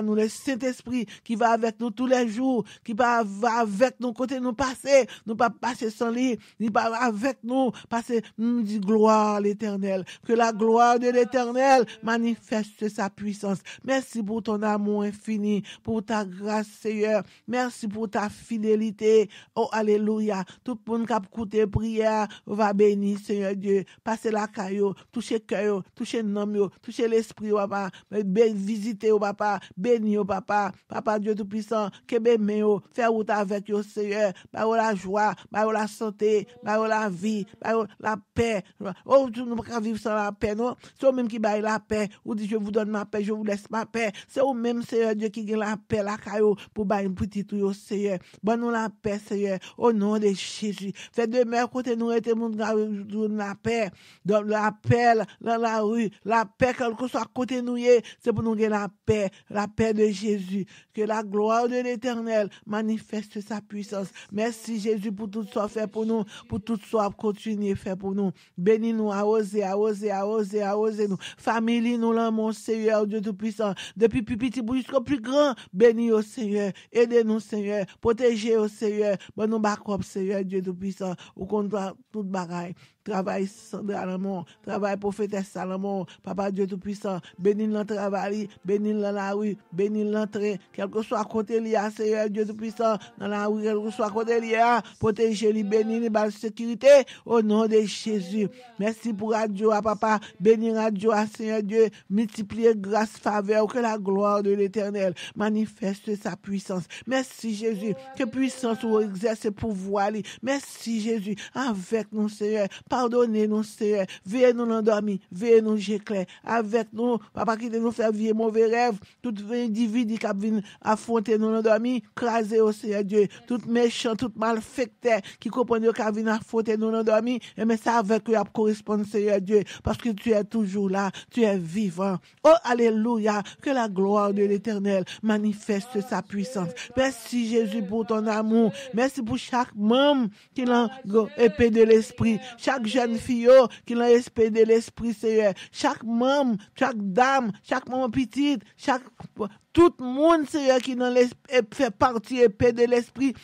nous le Saint-Esprit qui va avec nous tous les jours, qui va avec nous côté nous passer, nous pas passer sans lui, il va avec nous, passer, nous dit gloire à l'Éternel. Que la gloire de l'Éternel manifeste sa puissance. Merci pour ton amour infini, pour ta grâce, Seigneur. Merci pour ta fidélité. Oh, alléluia. Tout le monde qui a écouté prière va bénir, Seigneur Dieu. Passez la caillou, touchez cœur, touchez l'homme, touchez l'esprit, papa. Visitez, papa. Bénis, papa. Papa Dieu Tout-Puissant, que bémé, faire route avec vous, Seigneur. Bah, la joie, bah, la santé, bah, la vie, bah, la paix. Oh, nous ne pouvons pas vivre sans la paix, non? C'est vous-même qui baille la paix. Ou dit, je vous donne ma paix, je vous laisse ma paix. C'est vous-même, Seigneur Dieu, qui gagne la paix, la caillou, pour bailler un petit tout, Seigneur. Bonne la paix, Seigneur, au nom de Jésus. Fais demeure côté nous, et nous la paix, dans la paix, dans la rue, la paix, quel que soit côté nous, c'est pour nous gagner la paix de Jésus. Que la gloire de l'Éternel manifeste sa puissance. Merci, Jésus, pour tout ce qu'on fait pour nous, pour tout ce qu'on continue à faire pour nous. Bénis-nous, arrosez nous. Famille, nous l'aimons, Seigneur, Dieu Tout-Puissant. Depuis plus petit jusqu'au plus grand, bénis au Seigneur. Aidez-nous, Seigneur. Protégez au Seigneur. Bon, nous backup, Seigneur, Dieu Tout-Puissant. Ou contre toute bagaille. Travail Sandra Lamont, travail prophétesse Salomon, Papa Dieu Tout-Puissant, bénis le travail, bénis la rue, bénis l'entrée, quel que soit côté lié, Seigneur Dieu Tout-Puissant, dans la rue, quel que soit côté lié, protégez-les, bénis les bases de sécurité, au nom de Jésus. Merci pour Radio, papa, bénis Radio, Seigneur Dieu, multipliez grâce, faveur, que la gloire de l'Éternel manifeste sa puissance. Merci Jésus, que puissance ou exerce pouvoir. Merci Jésus, avec nous, Seigneur. Pardonnez-nous, Seigneur. Veillez nous l'endormir. Veillez nous j'éclair. Avec nous, papa, qui nous faire vivre mauvais rêve. Tout individu qui vient affronter nous l'endormir, craser au Seigneur Dieu. Tout méchant, tout malfecteur qui comprend qui vient affronter nous l'endormir. Et mais ça avec eux correspond, Seigneur Dieu. Parce que tu es toujours là. Tu es vivant. Oh, alléluia. Que la gloire de l'Éternel manifeste sa puissance. Merci Jésus pour ton amour. Merci pour chaque membre qui l'a épée de l'esprit. Chaque jeune fille qui l'a esprit de l'esprit, Seigneur. Chaque membre, chaque dame, chaque maman petite, tout le monde, Seigneur, qui fait partie épée de l'esprit,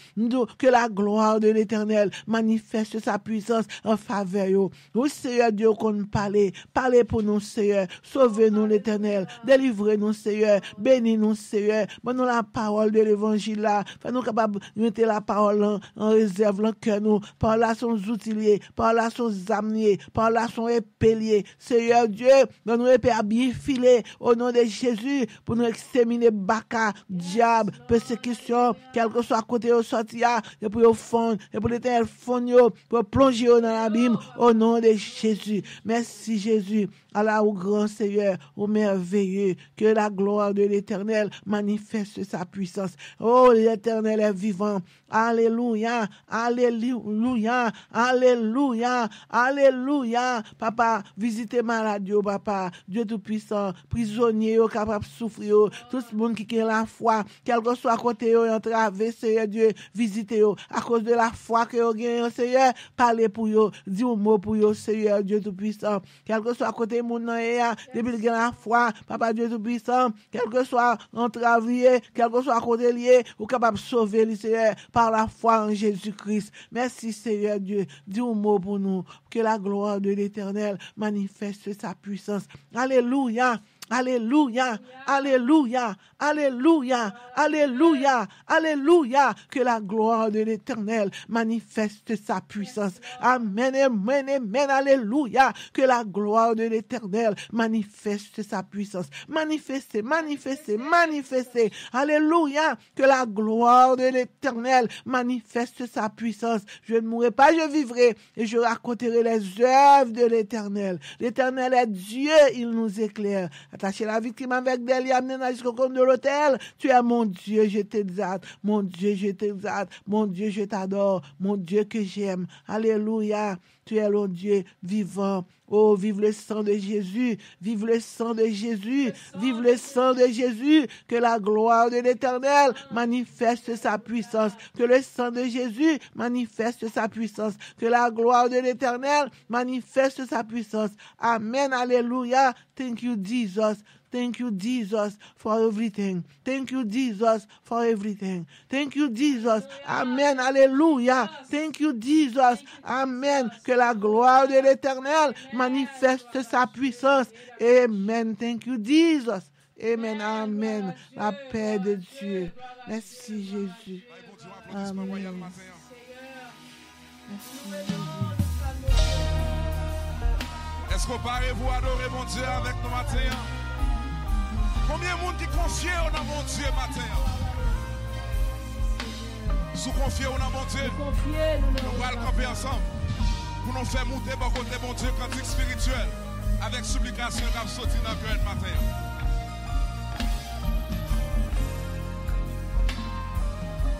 que la gloire de l'Éternel manifeste sa puissance en faveur. Oui, Seigneur Dieu, qu'on parle. Parlez pour nous, Seigneur. Sauvez-nous, l'Éternel. Délivrez-nous, Seigneur. Bénis-nous, Seigneur. Donnez-nous la parole de l'Évangile là. Fais-nous capables de mettre la parole en réserve dans le cœur nous. Par là, son outilier. Par là, son amier. Par là, son épélier. Seigneur Dieu, donne-nous épée à bien filer au nom de Jésus pour nous exterminer baka, diable, persécution, quel que soit côté au sortir, et pour au fond, et pour l'éternel fond, pour plonger dans l'abîme, au nom de Jésus. Merci Jésus. Allah au grand Seigneur, au merveilleux, que la gloire de l'Éternel manifeste sa puissance. Oh, l'Éternel est vivant. Alléluia, alléluia, alléluia, alléluia. Papa, visitez malade, papa, Dieu Tout-Puissant, prisonnier, capable de souffrir, tout le monde qui a la foi, quel que soit côté, entravé, Seigneur Dieu, visitez, à cause de la foi que vous gagnez, Seigneur, parlez pour eux, dis un mot pour eux, Seigneur Dieu Tout-Puissant, quel que soit côté, mon nom, depuis qu'il a la foi, Papa Dieu Tout-Puissant, quel que soit entravé, quel que soit côté lié, ou capable de sauver le Seigneur par la foi en Jésus-Christ. Merci Seigneur Dieu, dis un mot pour nous, que la gloire de l'Éternel manifeste sa puissance. Alléluia. Alléluia, alléluia, alléluia, alléluia, alléluia, que la gloire de l'Éternel manifeste sa puissance. Amen, amen, amen, alléluia, que la gloire de l'Éternel manifeste sa puissance. Manifestez, manifestez, manifestez, alléluia, que la gloire de l'Éternel manifeste sa puissance. Je ne mourrai pas, je vivrai et je raconterai les œuvres de l'Éternel. L'Éternel est Dieu, il nous éclaire. Attacher la victime avec des liens, amener jusqu'au compte de l'autel. Tu es mon Dieu, je t'exalte. Mon Dieu, je t'exalte. Mon Dieu, je t'adore. Mon Dieu que j'aime. Alléluia. Tu es le Dieu vivant. Oh, vive le sang de Jésus, vive le sang de Jésus, vive le sang de Jésus, que la gloire de l'Éternel manifeste sa puissance, que le sang de Jésus manifeste sa puissance, que la gloire de l'Éternel manifeste sa puissance. Amen, alléluia. Thank you, Jesus. Thank you, Jesus, for everything. Thank you, Jesus, for everything. Thank you, Jesus. Amen. Alléluia. Thank you, Jesus. Amen. Que la gloire de l'Éternel manifeste sa puissance. Amen. Thank you, Jesus. Amen. Amen. La paix de Dieu. Merci, Jésus. Amen. Merci, Jésus. Est-ce qu'on parlez-vous adorer mon Dieu avec nous matin? Combien de monde qui confie dans mon Dieu matin? Si vous confiez dans mon Dieu, nous allons camper ensemble pour nous faire monter par côté mon Dieu cantique spirituel avec supplication qui a sorti dans le cœur matin.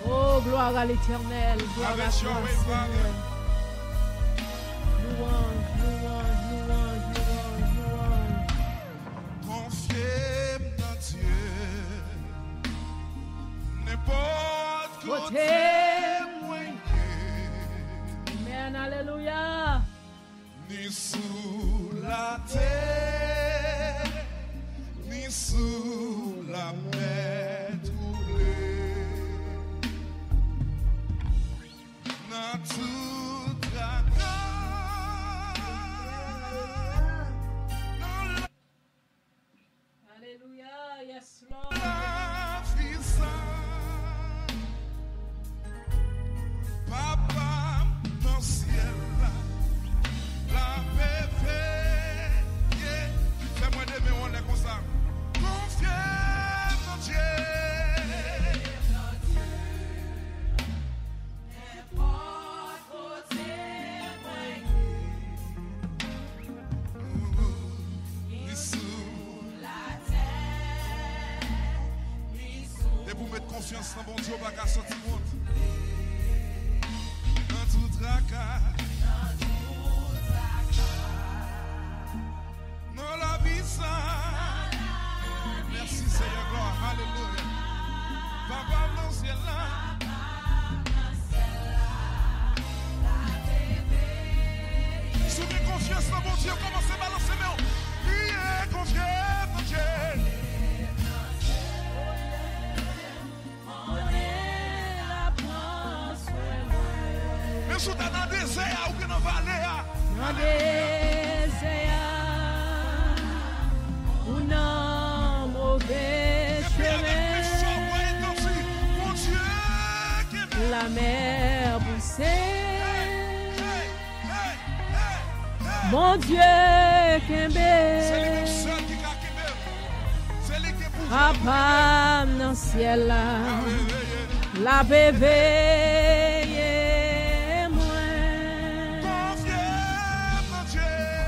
Oh, gloire à l'Éternel, gloire à toi, Seigneur. Louange, louange, louange, louange, louange. Confiez dans Dieu, n'importe côté. Amen, alléluia. Ni sous la terre, ni sous la mer troublée, dans toute la Alléluia, yes, Lord. la vie sainte, Papa dans le ciel, la paix veille. Fais-moi des on est comme ça. Confiez en Dieu. Et pour mettre confiance dans mon Dieu, on va pas sortir monde. Dans tout tracas, dans la vie sainte. Merci Seigneur, gloire, alléluia. Papa dans le ciel là. Si vous avez confiance dans mon Dieu, commencez à balancer mes mains. Priez, confiez en Dieu. Mais si vous êtes dans le désert ou que dans la vallée, Dans le désert, ou non mauvais chemin, mon Dieu qui est la mer poussée. Mon Dieu qui est c'est lui seul qui a quitté. C'est lui qui est pour Papa dans le ciel là, la bébé moi,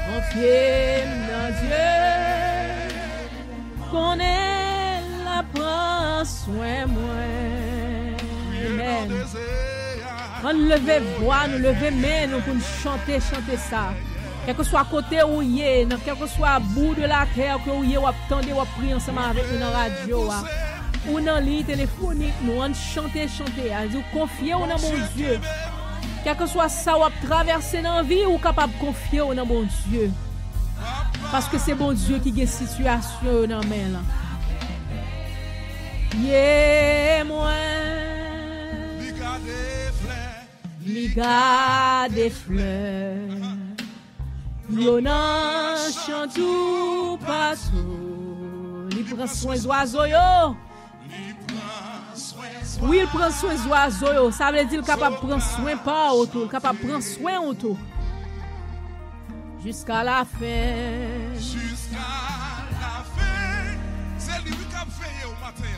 confiez dans Dieu, connaît la prend soin moi. Amen. On lever voix, nous lever main, nous pour nous chanter ça. Quel que soit côté où il est, quel que soit bout de la terre que où il est, ou attendez, ou prier ensemble avec nous dans la radio, ou dans ligne téléphonique, nous on chanter, nous confier dans mon Dieu. Quel que soit ça, ou traverser dans la vie, ou capable de confier dans mon Dieu. Parce que c'est bon Dieu qui a une situation dans la main. Yeah, moi. Liga des fleurs. L'on chante tout partout. Il prend soin des oiseaux. Oui, il prend soin des oiseaux. Ça veut dire qu'il est capable de prendre soin pas autour. Il est capable de prendre soin autour. Jusqu'à la fin. C'est lui qui a veillé au matin.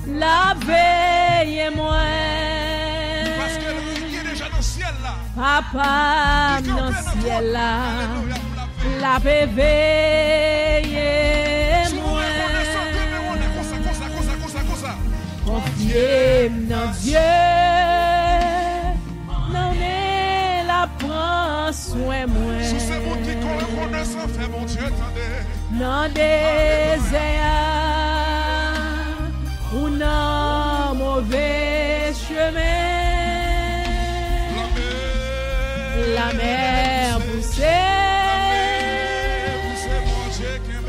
La veille moi. Parce que lui est déjà dans le ciel là. Papa dans le ciel là. La veille moi. Confiez dans Dieu. Non, la prend soin Nan désert ou nan mauvais chemin, la mer poussée,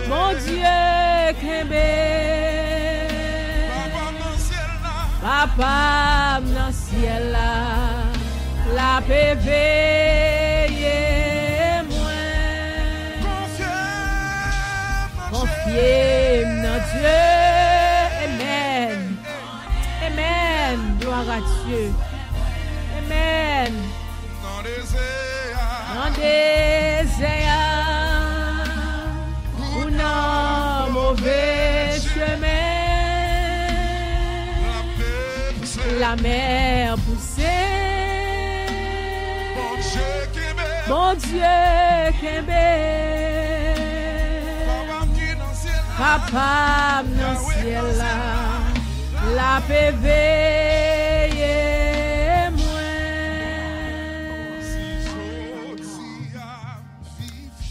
mon Dieu kembe, papa nan ciel là, la péveille moi, confier dans Dieu, amen, amen, gloire à Dieu, amen. Dans désert ou non mauvais chemin, la mer poussée, bon Dieu kembe, papa dans ciel là, la péveille.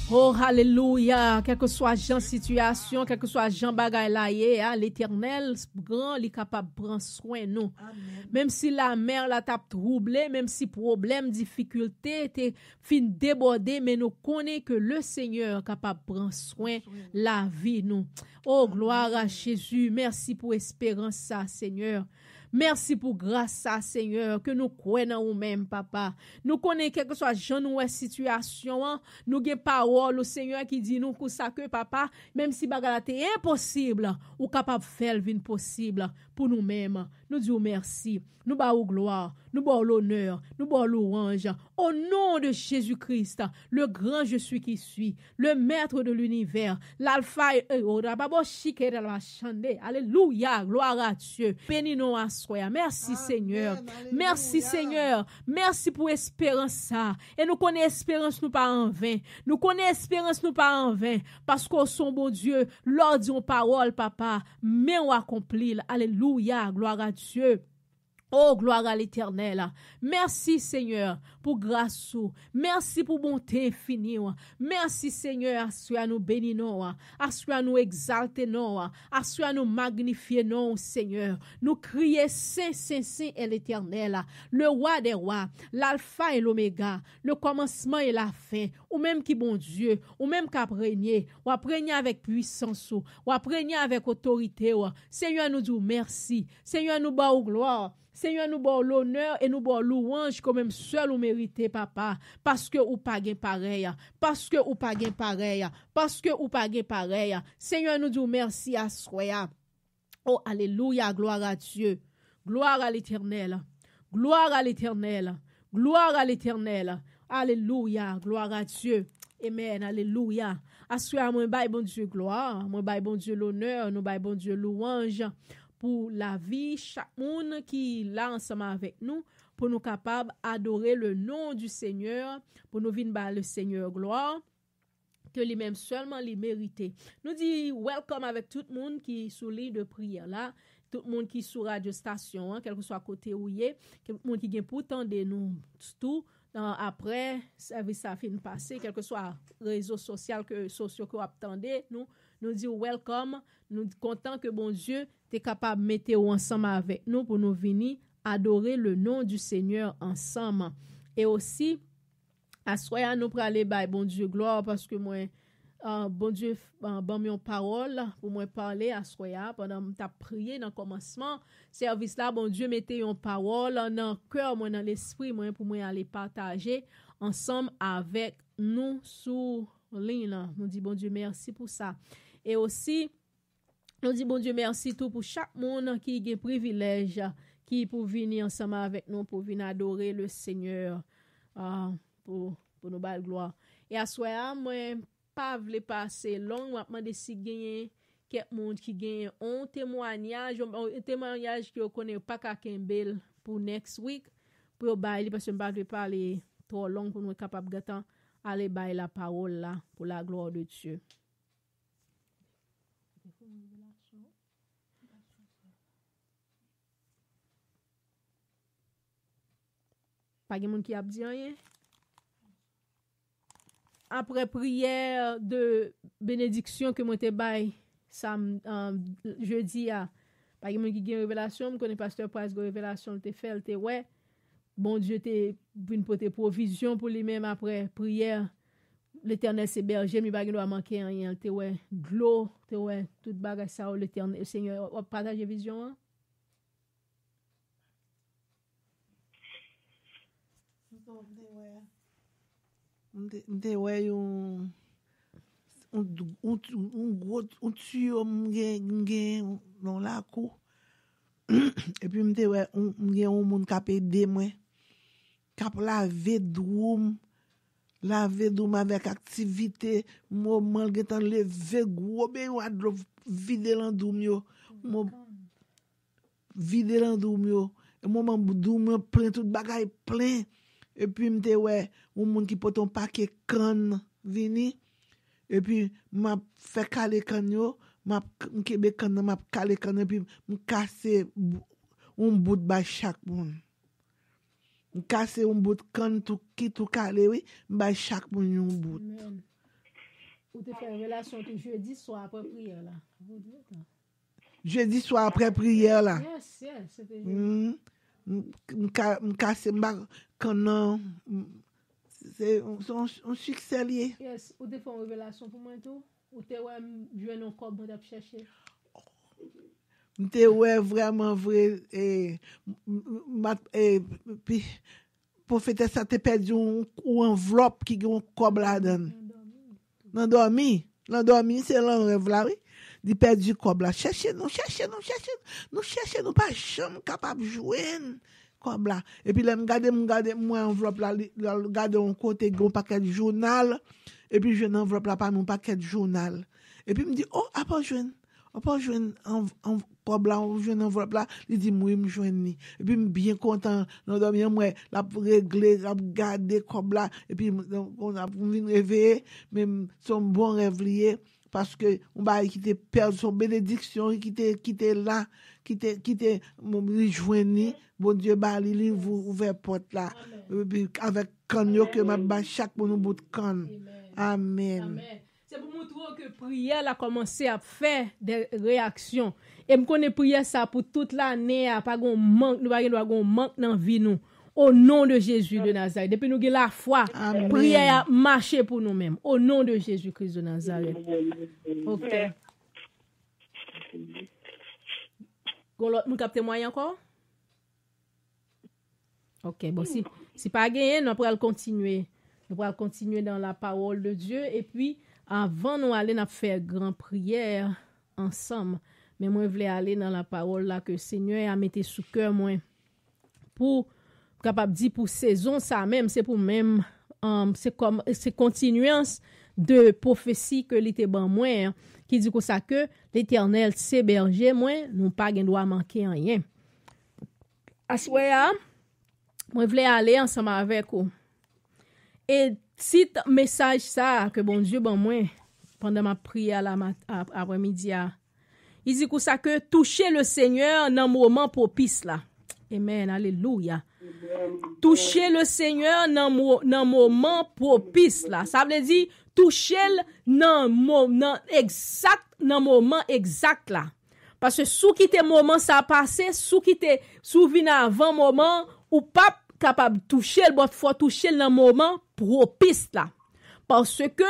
Oh, alléluia, quelle que soit la situation, quelle que soit la bagay la l'Éternel, grand, il est capable de prendre soin de nous. Amen. Même si la mer la tape troublée, même si problème, difficulté, t'es fin débordé, mais nous connaissons que le Seigneur est capable de prendre soin de la vie, nous. Oh, gloire à Jésus. Merci pour espérance, ça, Seigneur. Merci pour grâce ça, Seigneur, que nous croyons en nous-mêmes, papa. Nous connaissons quelque soit jeune ou situation, nous avons parole au Seigneur qui dit nous pour ça que papa, même si bagarre est impossible, ou capable de faire le possible pour nous-mêmes. Nous disons merci. Nous baou gloire, nous baou l'honneur, nous baou louange. Au nom de Jésus-Christ, le grand je suis qui suis, le maître de l'univers, l'alpha et alléluia, gloire à Dieu. Bénis-nous à soi. Merci Seigneur. Merci Seigneur. Merci pour espérance ça. Et nous connaissons espérance nous pas en vain. Nous connaissons espérance nous pas en vain. Parce qu'au son bon Dieu, l'ordre dit parole, papa, mais on accomplit. Alléluia, gloire à Dieu. Oh, gloire à l'Éternel. Merci, Seigneur, pour grâce. Merci pour bonté infinie. Merci, Seigneur, assure nous bénir, assure nous exalter, assure nous magnifier, Seigneur. Nous crier Saint, Saint, Saint est l'Éternel, le roi des rois, l'alpha et l'oméga, le commencement et la fin, ou même qui bon Dieu, ou même qui a régné, ou a régné avec puissance, ou a régné avec autorité. Seigneur, nous disons merci. Seigneur, nous bas gloire. Seigneur, nous bon l'honneur et nous bon louange comme même seul ou mérité, papa. Parce que ou pas gain pareil. Parce que ou pas gain pareil. Parce que ou pas gain pareil. Seigneur, nous disons merci à soi. Oh, alléluia, gloire à Dieu. Gloire à l'Éternel. Gloire à l'Éternel. Gloire à l'Éternel. Alléluia, gloire à Dieu. Amen, alléluia. Assois moi bail bon Dieu gloire, moi bail bon Dieu l'honneur, nous bail bon Dieu louange. Pour la vie, chaque monde qui est là ensemble avec nous, pour nous capables d'adorer le nom du Seigneur, pour nous venir par le Seigneur gloire, que lui-même seulement les mérité. Nous dit welcome avec tout le monde qui est sous ligne de prière là, tout le monde qui est sur radio station, quel que soit côté où il est, tout le monde qui vient pour tendre nous tout. Après, service a fin passé, quel que soit réseau social que sociaux que vous attendez, nous disons welcome, nous contents que bon Dieu t'es capable de mettre ensemble avec nous pour nous venir adorer le nom du Seigneur ensemble. Et aussi, à soya nous pour aller by bon Dieu gloire parce que moi, bon Dieu, bon mon parole pour moi parler à soya pendant que t'as prié dans le commencement, service là, bon Dieu mettez une parole dans le cœur, moi dans l'esprit, moi pour moi aller partager ensemble avec nous sous ligne. Nous dit bon Dieu merci pour ça. Et aussi, nous dit bon Dieu merci tout pour chaque monde qui a privilège qui pour venir ensemble avec nous pour venir adorer le Seigneur pour nous bal gloire. Et à soir moi pas vle passer long m'a demander si gagner quelqu'un monde qui gagne un témoignage que on connaît pas ka Kembel pour next week pour bailler parce que me pas parler trop long pour nous capable de temps aller bailler la parole là pour la gloire de Dieu. Pas de monde qui a dit rien. après prière de bénédiction que moi te bail jeudi a par exemple qui gagne révélation me connaît pasteur Price de révélation te fait te ouais bon Dieu te vinn porter provision pour lui-même après prière l'Éternel c'est berger mi bagay doit manquer rien te ouais de l'eau te ouais toute bagay ça l'Éternel Seigneur on partage vision hein? M'te ouais un tuyau m'gen dans la cour et puis m'te ouais m'gen un monde qui a aidé moi qui a laver droum avec activité moment qui t'en lever gros ben wadrop vider l'andoum yo vider l'andoum yo et moment doum plein tout bagay plein et puis m'te ouais un monde qui porte un paquet canne vini et puis m'a fait caler canne yo m'a kebe canne m'a caler canne et puis m'casser un bout ba chaque monde m'casser un bout canne tout qui tout calé oui ba chaque monde un bout. Amen. Ou te faire relation que jeudi soir après prière là. Jeudi soir après prière là. Yes, c'était m'casser canne c'est un succès lié. Yes, ou te faire une révélation pour moi tout ou te ouais jouer non corps pour chercher. M'te ouais vraiment vrai puis prophète ça te perdu ou enveloppe qui gon cob là dedans. L'endormi c'est l'enrêve là oui. Di perdu cob là chercher nous pas jamais capable jouer cob là et puis là m'garder moi enveloppe là garder un côté gon paquet de journal et puis je n'enveloppe là pas mon paquet de journal et puis me dit oh pas joindre en cob là je n'enveloppe là il dit moi me joindre ni et puis me bien content dans dormir moi la régler la garder cob là et puis on a venir réveiller même son bon rêve lié parce que on va quitter perdre son bénédiction qui était là qui était joindre bon Dieu ba li ouvert porte là avec canne que m'a chaque pour nous bout de canne amen. C'est pour montrer que prière a commencé à faire des réactions et me connaît prière ça pour toute l'année pas gon manque nous pas gon manque dans vie nous au nom de Jésus de Nazareth depuis nous avons la foi prière a marché pour nous mêmes au nom de Jésus-Christ de Nazareth. OK. Gon l'autre nous capter moyen encore? OK, bon si pas gagné, nous pourrons continuer. Nous pourrons continuer dans la parole de Dieu et puis avant nous aller n'a faire grand prière ensemble. Mais moi voulais aller dans la parole là que Seigneur a mis sous cœur moi pour capable dire pour saison ça même c'est pour même c'est continuance de prophétie que l'été ban moi qui dit que ça que l'Éternel c'est berger moi nous pas gain droit manquer rien. Assoya moi voulais aller ensemble avec vous. Et si message ça que bon Dieu ban moi pendant ma prière la après-midi il dit que ça que toucher le Seigneur dans moment propice là. Amen, alléluia. Toucher le Seigneur dans moment propice là. Ça veut dire toucher dans moment exact là. Parce que sous qui te moment ça passé, sous vinn avant moment ou pas capable toucher le bon faut toucher dans moment propice là. Parce que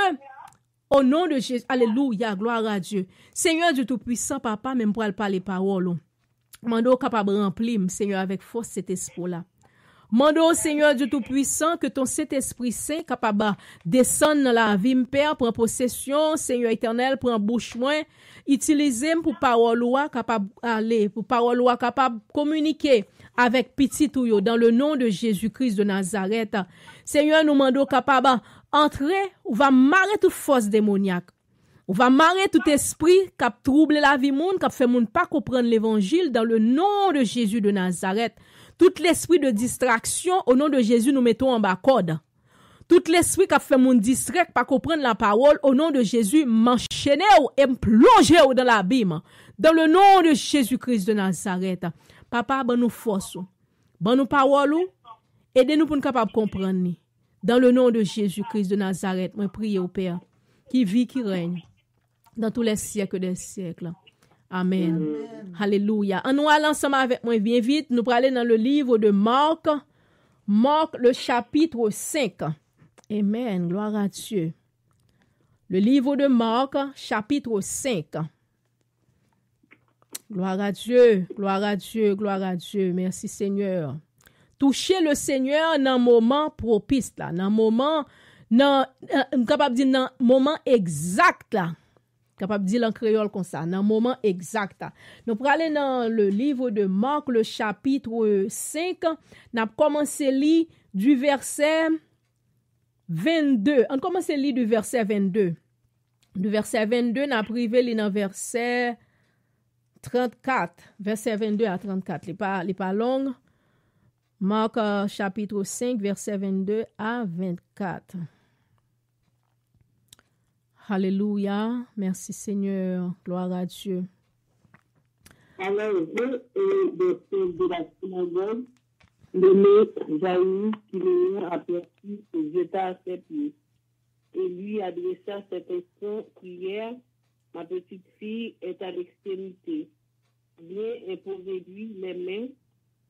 au nom de Jésus, alléluia, gloire à Dieu. Seigneur Dieu tout-puissant, papa, même pour parler parole. Mando capable remplir, Seigneur, avec force cet esprit-là. Mando, Seigneur Dieu tout-puissant, que ton Saint-Esprit Saint capable descendre dans la vie, Père, prend possession, Seigneur éternel, prend bouche moins, utiliser pour parole loi capable aller, pour parole loi capable communiquer avec petit ou yo, dans le nom de Jésus-Christ de Nazareth. Seigneur, nous mando capable entrer, on va marrer toute force démoniaque. On va marrer tout esprit qui a troublé la vie monde, qui a fait monde pas comprendre l'évangile dans le nom de Jésus de Nazareth. Tout l'esprit de distraction, au nom de Jésus, nous mettons en bas code. Tout l'esprit qui a fait monde distrait, pas comprendre la parole, au nom de Jésus, m'enchaîner et me plonger dans l'abîme. Dans le nom de Jésus-Christ de Nazareth. Papa, ban nous force, ban nous parole, aidez-nous pour nous capable comprendre. Dans le nom de Jésus-Christ de Nazareth, moi prie au Père, qui vit, qui règne, dans tous les siècles des siècles. Amen. Alléluia. En nous allant ensemble avec moi bien vite, nous allons aller dans le livre de Marc. Marc, le chapitre 5. Amen. Gloire à Dieu. Le livre de Marc, chapitre 5. Gloire à Dieu, gloire à Dieu, gloire à Dieu. Merci Seigneur. Touchez le Seigneur dans un moment propice, là, dans un moment, capable de dire dans un moment exact, là. Capable de dire en créole comme ça, dans un moment exact. Nous allons aller dans le livre de Marc, le chapitre 5. Nous avons commencé à lire du verset 22. On commence à lire du verset 22. Du verset 22, nous avons privé dans verset 34. Verset 22 à 34. Il n'est pas long. Marc chapitre 5, verset 22 à 24. Alléluia. Merci Seigneur. Gloire à Dieu. Alors, de la synagogue, nommé Jaïr, qui le aperçut, se jeta à ses pieds et lui adressa cette prière. Ma petite fille est à l'extrémité. Viens imposer-lui les mains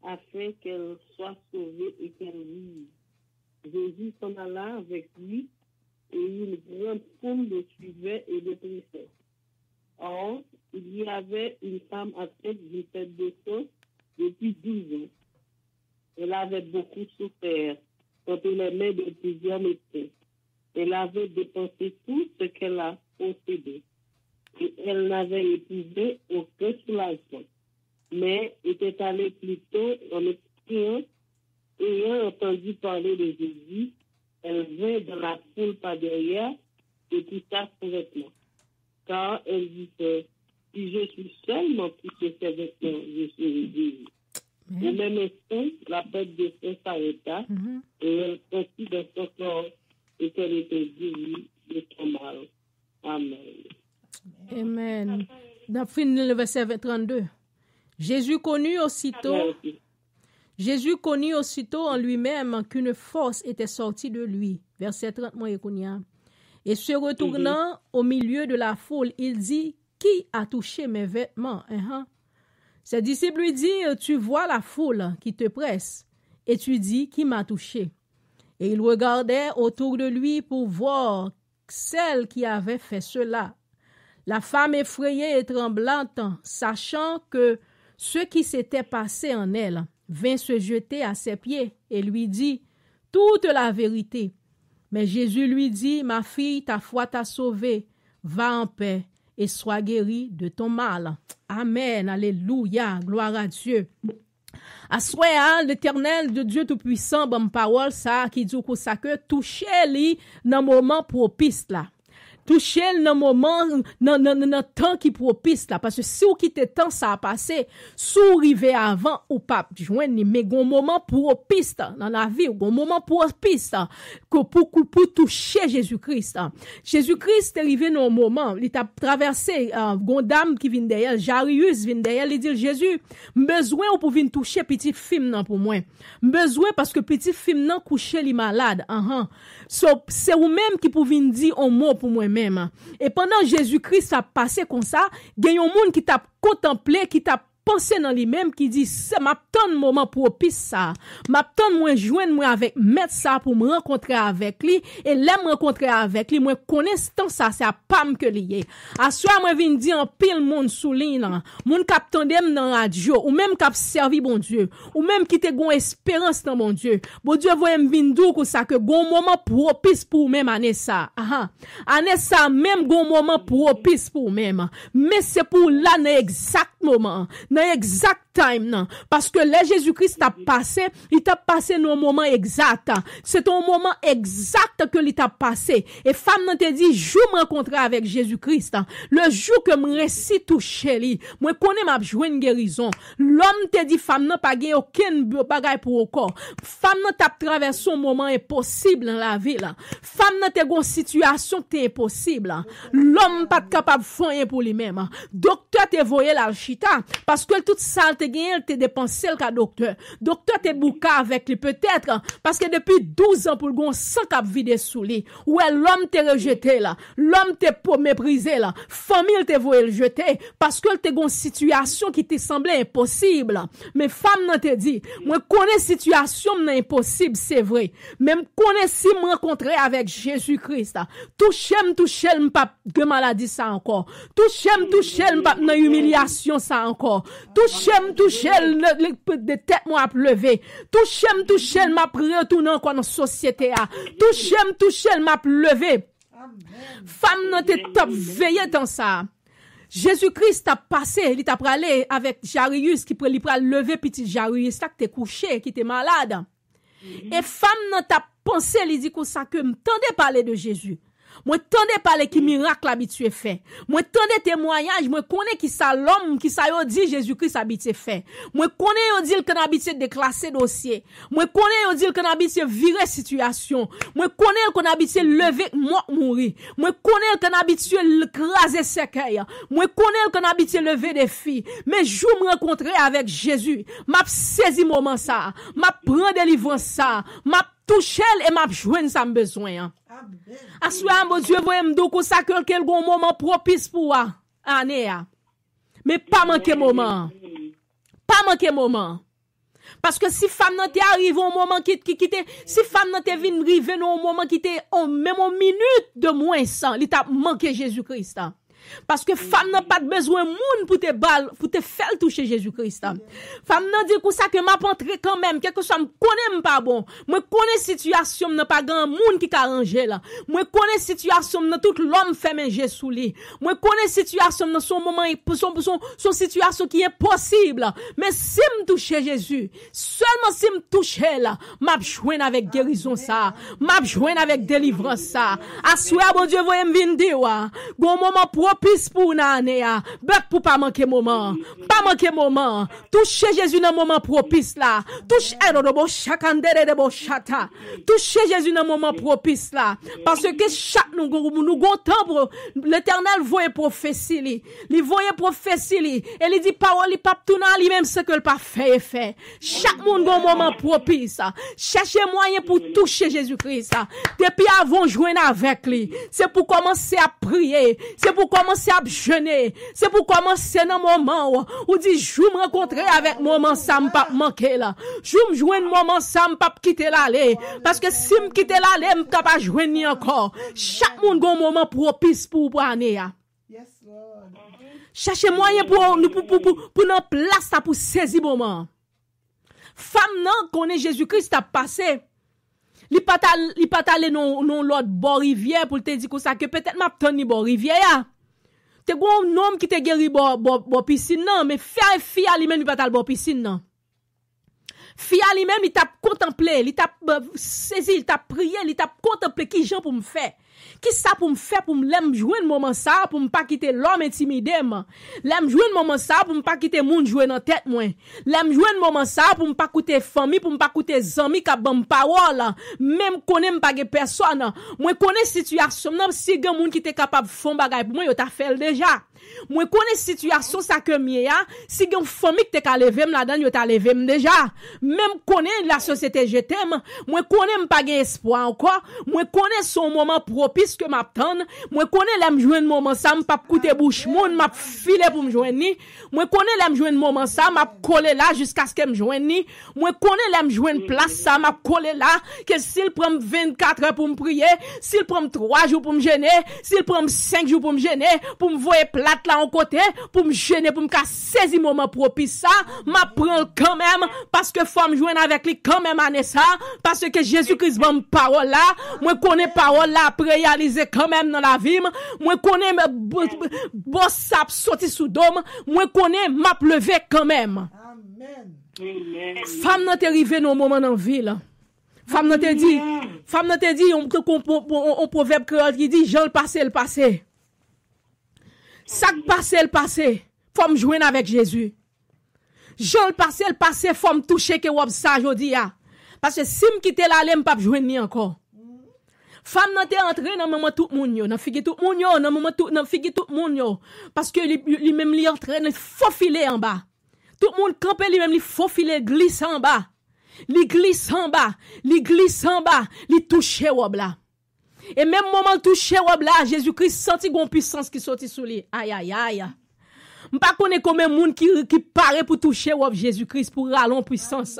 afin qu'elle soit sauvée et qu'elle vive. Jésus s'en alla avec lui et une grande foule le suivait et le pressait. Or, il y avait une femme atteinte d'une tête de sang depuis 12 ans. Elle avait beaucoup souffert contre les mains de plusieurs médecins. Elle avait dépensé tout ce qu'elle a possédé. Et elle n'avait éprouvé aucun soulagement, mais était allée plutôt en expiant. Ayant entendu parler de Jésus, elle vint dans la foule par derrière et poussa son vêtement. Car elle disait, si je suis seulement touché ses vêtements, je serai guérie. Au même instant, la bête de sang s'arrêta et elle sentit dans son corps et qu'elle était guérie de son mal. Amen. Amen. Dans le verset 32. Jésus connut aussitôt en lui-même qu'une force était sortie de lui. Verset 30, et se retournant au milieu de la foule, il dit, qui a touché mes vêtements? Ses disciples lui disent, tu vois la foule qui te presse, et tu dis, qui m'a touché? Et il regardait autour de lui pour voir celle qui avait fait cela. La femme effrayée et tremblante, sachant que ce qui s'était passé en elle, vint se jeter à ses pieds et lui dit toute la vérité. Mais Jésus lui dit, ma fille, ta foi t'a sauvée, va en paix et sois guérie de ton mal. Amen, alléluia, gloire à Dieu. Assoyez l'Éternel de Dieu Tout-Puissant, bonne parole, ça, qui dit ça que touchez-lui dans le moment propice là. Toucher dans le moment, dans le temps qui propice là. Parce que si vous quittez le temps, ça a passé. Si vous arrivez avant ou pas, joignez, mais il y a un moment propice dans la vie, il y a un moment propice pour toucher Jésus-Christ. Jésus-Christ est arrivé dans un moment, il a traversé, une dame qui vient derrière, Jairus vient derrière, il dit, Jésus, besoin pour venir toucher petit film pour moi. Besoin parce que petit film coucher les malades. So, c'est vous-même qui pouvez dire un mot pour moi-même. Et pendant Jésus-Christ a passé comme ça, il y a un monde qui t'a contemplé, qui t'a pensé dans lui-même, qui dit, c'est ma ton moment propice ça. Ma ton moi joindre moi avec mettre ça pour me rencontrer avec lui, et là me rencontrer avec lui, moi connaisse tant ça, c'est à pam que lié. À soir moi vinn dire en pile monde sous ligne là, monde k'ap tandem dans radio, ou même k'ap servi bon Dieu, ou même qui te gon espérance dans mon Dieu. Bon Dieu voye me vinn dou comme ça que gon moment propice pour même année ça. Année ça même gon moment propice pour même. Mais c'est pour l'année exact moment. Dans exact time non, parce que là Jésus-Christ t'a passé, il t'a passé dans un moment exact. C'est un moment exact que il t'a passé. Et femme nan te dit, jou me rencontrer avec Jésus-Christ. Le jour que me récit toucher lui, moi connais m'a joindre guérison. L'homme te dit femme nan pas gagné aucun bagay pour encore. Femme nan t'a traversé un moment impossible dans la vie là. Femme nan te gon situation qui est impossible. L'homme pas capable faire pour lui-même. Docteur te voyé la chita chita. Parce que tout ça, te gagné, te dépensé le cas docteur. Docteur te bouka avec lui peut-être. Parce que depuis 12 ans, pour le gon, 100 cap vide sous lui. Ouais, l'homme te rejeté là. L'homme te méprisé là. Famille te voyait le jeter. Parce que te gon situation qui te semblait impossible. Mais femme nan te dit, moi connais situation nan impossible, c'est vrai. Même connais si me rencontrer avec Jésus-Christ. Touchem, pas de maladie ça encore. Touchem, pas dans humiliation ça encore. Touchem, de tête moi à lever. Touchem, m'a retourner encore dans société a. Touchem, m'a lever. Femme nan te top veillé dans ça. Jésus-Christ a passé, il t'a pralé avec Jairus qui pral lever petit Jairus là qui t'es couché, qui t'es malade. Et femme nan t'a pensé, il dit comme ça que m'tendez parler de Jésus. Moi tendez parler qui miracle habitué fait. Moi tendez témoignage, moi connais qui ça l'homme qui ça yo dit Jésus-Christ habitué fait. Moi connais yo dit qu'on habitué déclasser dossier. Moi connais yo dit qu'on habitué virer situation. Moi connais qu'on habitué lever mourir. Moi connais qu'on habitué craser cercueil. Moi connais qu'on habitué lever des filles. Mais je me rencontrer avec Jésus, m'a saisi moment ça, m'a prendre délivrance ça, m'a toucher et m'a joindre ça besoin. Assoir mon Dieu voyez m'dou ko ça que quel bon moment propice pour année. Mais pas manquer moment. Pas manquer moment. Parce que si femme nan te arrive au moment qui si femme nan te vinn rive au moment qui te même en minute de moins 100, il t'a manqué Jésus-Christ. Parce que femme n'a pas besoin moun pour te faire toucher Jésus-Christ. Femme n'a dit que ça que m'a rentré quand même, quelque chose me connaît pas bon. Moi connais situation n'a pas grand moun qui arrangé là. Moi connais situation n'a tout l'homme fait manger sous lit. Moi connais situation dans son moment son situation qui est possible. Mais si me toucher Jésus, seulement si me toucher là, m'a joindre avec guérison ça, m'a joindre avec délivrance ça. Assoir bon Dieu voyez me vinn dire bon moment propice pour l'année, pour pas manquer moment, toucher Jésus dans moment propice là, toucher Jésus dans moment propice là, parce que chaque nous temps l'Éternel voyait prophétie, il voyait prophétie, et il dit parole, il pas tout dans lui-même ce que le pas fait. Chaque monde dans moment propice, cherchez moyen pour toucher Jésus-Christ, depuis avant joindre avec lui, c'est pour commencer à prier, c'est pour commencer à jeûner, c'est pour commencer dans moment où dit je me rencontrer avec moment ça me pas manquer là, je me joindre moment ça me pas quitter l'aller, parce que si me quitter l'aller me capable joindre ni encore. Chaque monde a un moment propice pour année. Yes Lord. Cherchez moyen pour nous place pour saisir moment. Femme non connaît Jésus-Christ a passé. Li pas aller non l'autre bord rivière pour te dire que ça que peut-être m'a tonni bord rivière. Te gon homme qui te guéri bord piscine non, mais faire fille ali même il pas aller bord piscine non. Fille ali même il t'a contemplé, il t'a saisi, il t'a prié, il t'a contemplé qui gens pour me faire. Qui ça pour me faire pour me l'aime jouer un moment ça pour me pas quitter l'homme intimidé l'aime jouer un moment ça pour me pas quitter monde jouer dans tête moi l'aime jouer un moment ça pour me pas quitter famille pour me pas quitter amis qui bon parole même connaît me pas personne moi connais situation non si grand monde qui était capable fond bagay pour moi yo t'a fait déjà moi connais situation ça que mien si grand famille qui t'a lever me là-dedans yo t'a lever déjà même connais la société je t'aime moi connais me pas espoir encore moi connais son moment propice que m'attend moi connais l'aime jouer un moment ça me pas coûter bouche monde m'a filé pour me joindre ni moi connais l'aime jouer un moment ça m'a coller là jusqu'à ce que me joindre ni moi connais l'aime jouer une place ça m'a coller là que s'il prend 24 heures pour me prier s'il prend 3 jours pour me gêner s'il prend 5 jours pour me gêner pour me voir plate là en côté pour me gêner pour me saisir moment propice ça m'a prend quand même parce que faut me joindre avec lui quand même année ça parce que Jésus-Christ bon parole là moi connais parole là réaliser quand même dans la vie moi connais boss sap sorti sous dôme moi connais m'a levé quand même Amen. Femme n'a te rivé dans moment dans ville femme n'a te dit on proverbe créole qui dit Jean le passé ça le passé faut me joindre avec Jésus Jean le passé faut me toucher que wop ça jodi a parce que si me quitter là me pas joindre ni encore Femme nan te entré dans maman tout moun yo, nan figi tout moun yo, nan maman tout nan figi tout moun yo parce que lui même li entré nan faufilé en bas. Tout monde campé lui même li faufilé glisse en bas. Li glisse en bas, li glisse en bas, li touche wab là. Et même moment touche wab là, Jésus-Christ senti gon puissance qui sorti sous lui. Aïe aïe aïe. M'pa connaît combien moun qui paraît pour toucher wab Jésus-Christ pour ralon puissance.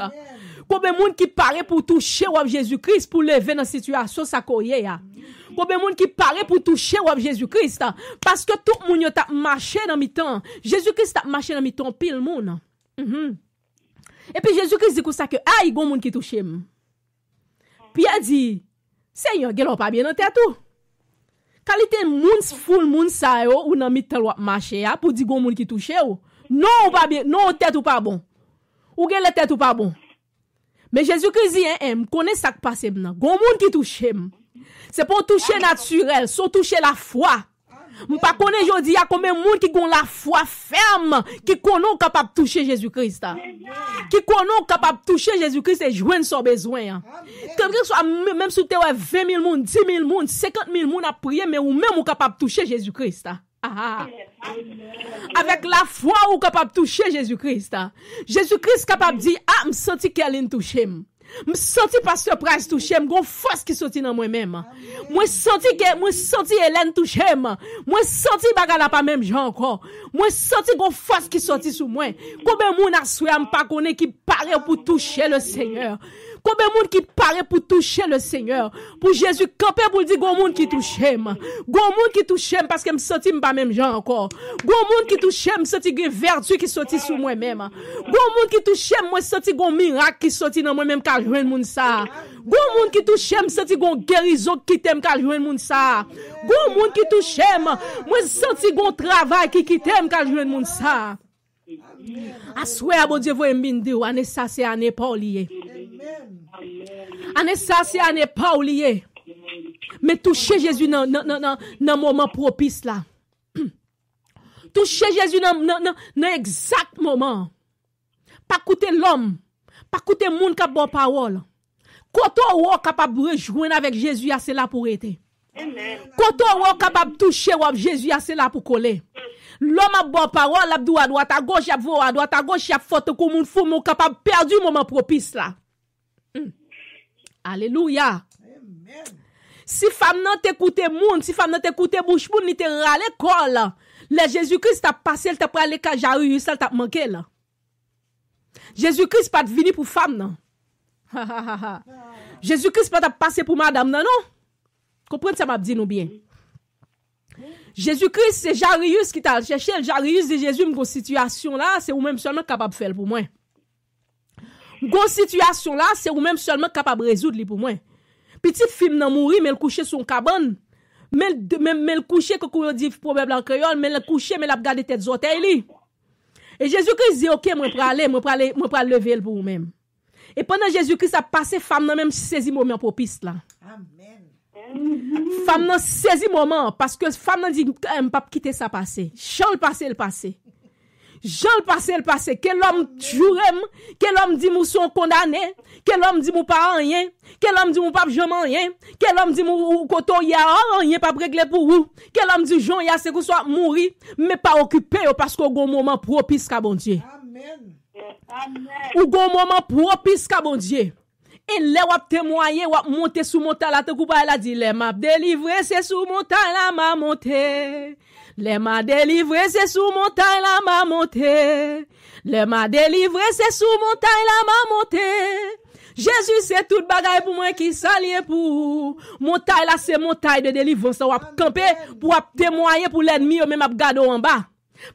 Combien moun qui paraît pour toucher wab Jésus-Christ pour lever dans situation ça koye ya. Combien moun qui paraît pour toucher wab Jésus-Christ parce que tout moun yo t'a marché dans mi-temps. Jésus-Christ t'a marché dans mi-temps pile moun. Et puis Jésus-Christ dit comme ça que aïe gon moun qui touche m. Pierre dit Seigneur, gelo pas bien dans tête tout. Qualité moun full moun sa yo ou nan mi-temps wap marché ya pour dire gon moun qui touche ou. Non pas bien, non tête ou pas bon. Ou gen la tête ou pas bon. Mais Jésus-Christ dit me connaît ça qui passe maintenant. Gon moun qui touche m. C'est pas toucher naturel, c'est toucher la foi. M'pa connaît jodi a combien moun qui gon la foi ferme, qui connaît capable toucher Jésus-Christ. Qui connaît capable toucher Jésus-Christ et joindre son besoin. Comme que soit même si tu as 20 000 moun, 10 000 moun, 50 000 moun à prier mais ou même ou capable toucher Jésus-Christ. Avec la foi ou capable toucher Jésus-Christ. Jésus-Christ capable dire me senti qu'elle touche m. Me senti pasteur Price touché, gon force qui sorti dans moi-même. Moi senti Hélène touché, moi senti bagala pas même gens encore. Moi senti gon force qui sorti sous moi. Combien moun a souhait me pas connaît qui paraît pour toucher le Seigneur. Combien moun qui paraît pour toucher le Seigneur. Pour Jésus camper pour dire gon moun qui touche m. Gon moun qui touche m parce que me senti pas même gens encore. Gon moun qui touche m senti gen vertu qui sorti sous moi-même. Gon moun qui touche m moi senti gon miracle qui sorti dans moi-même ka joindre moun sa. Gon moun qui touche m senti gon guérison qui t'aime ka joindre moun sa. Gon moun qui touche m moi senti gon travail qui t'aime ka joindre moun sa. Aswe bon Dieu voye mbinde ou ane ça c'est ane pas oublié. Ane ça c'est ane pas oublié. Mais toucher Jésus dans moment propice là. Toucher Jésus dans exact moment. Pas coûter l'homme, pas coûter moun qui bon parole. Quand on est capable de rejoindre avec Jésus, c'est là pour être. Quand on est capable de toucher Jésus, c'est là pour coller. L'homme a bon parole, a à droite à gauche, a à droite à gauche, a faute comme moun fou, mon capable perdu moment propice là. Alléluia. Si femme nan t'écoute moun, si femme nan t'écoute bouche moun, li te rale l'école. Le Jésus-Christ t'a passé, il t'a pris les Kajaru, ça t'a manqué là. Jésus-Christ pas venu pour femme non. Jésus-Christ pas t'a passé pour madame non. Comprenez ça m'a dit nous bien. Jésus-Christ c'est Jarius qui t'a cherché, Jarius dit Jésus m'gon situation là, c'est ou même seulement capable faire pour moi. M'gon situation là, c'est ou même seulement capable résoudre li pour moi. Petite fille nan mouri mais elle coucher son cabane. Mais le coucher que qu'on dit problème en créole, mais le coucher mais la garder tête orteil li. Et Jésus-Christ dit OK, moi pral lever pour vous-même. Et pendant Jésus-Christ a passé femme nan même saisi moment propice là. Amen. Femme nan saisi moment parce que femme nan dit pas quitter ça passer. Jean le passé. Jean le passé, que l'homme jurem, que l'homme dit mou sont condamnés, que l'homme dit mou pas rien, que l'homme dit mou pas jamais rien, que l'homme dit mou koto y a rien pas régler pour vous, que l'homme dit Jean y a c'est que soit mourir mais pas occupé parce qu'au bon moment propice ka bon Dieu. Amen. Ou bon moment propice ka bon Dieu. Et là wap témoigner, wap monter sous montagne là te coupa elle a dit les m'a délivré c'est sous montagne là m'a monté. Les m'a délivré, c'est sous montagne la m'a monté. Les m'a délivré, c'est sous montagne la m'a monté. Jésus, c'est toute bagaille pour moi qui s'allie pour. Montagne là, c'est montagne de délivrance. On va camper pour témoigner pour l'ennemi, même à garder en bas.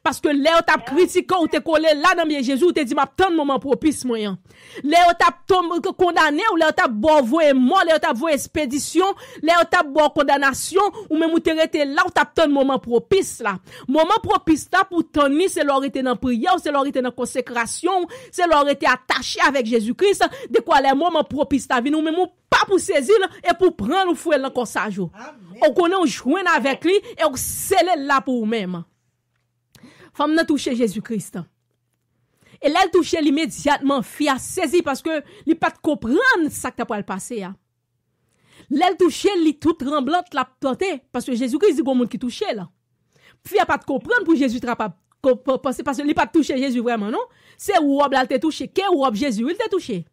Parce que là, on t'a critiqué, ou t'es collé là dans bien Jésus, ou t'es dit, m'a tant de moment propice, moyen. Là, on t'a condamné, ou là, on t'a voué mort, là, on t'a voué expédition, là, on t'a voué condamnation, ou même, ou t'es resté là, ou t'as tant de moment propice, là. Moment propice, là, pour tenir, c'est leur été dans prière, c'est leur été dans consécration, c'est leur été attaché avec Jésus-Christ, de quoi les moments propices, là, nous même, pas pour saisir, et pour prendre, ou fouer encore ça, jour. On connaît, on joint avec lui, et on scelle là pour vous-même. Femme n'a touché Jésus-Christ. Et là, elle touché l'immédiatement, fille a saisi parce que il pas comprendre ça que t'as pas le passé. L'elle touché, li tout tremblante la tenté parce que Jésus-Christ dit gon monde qui touché là. Puis a pas de comprendre pour Jésus capable penser parce que il pas touché Jésus vraiment non. C'est robe là t'a touché, quel robe Jésus il t'a touché.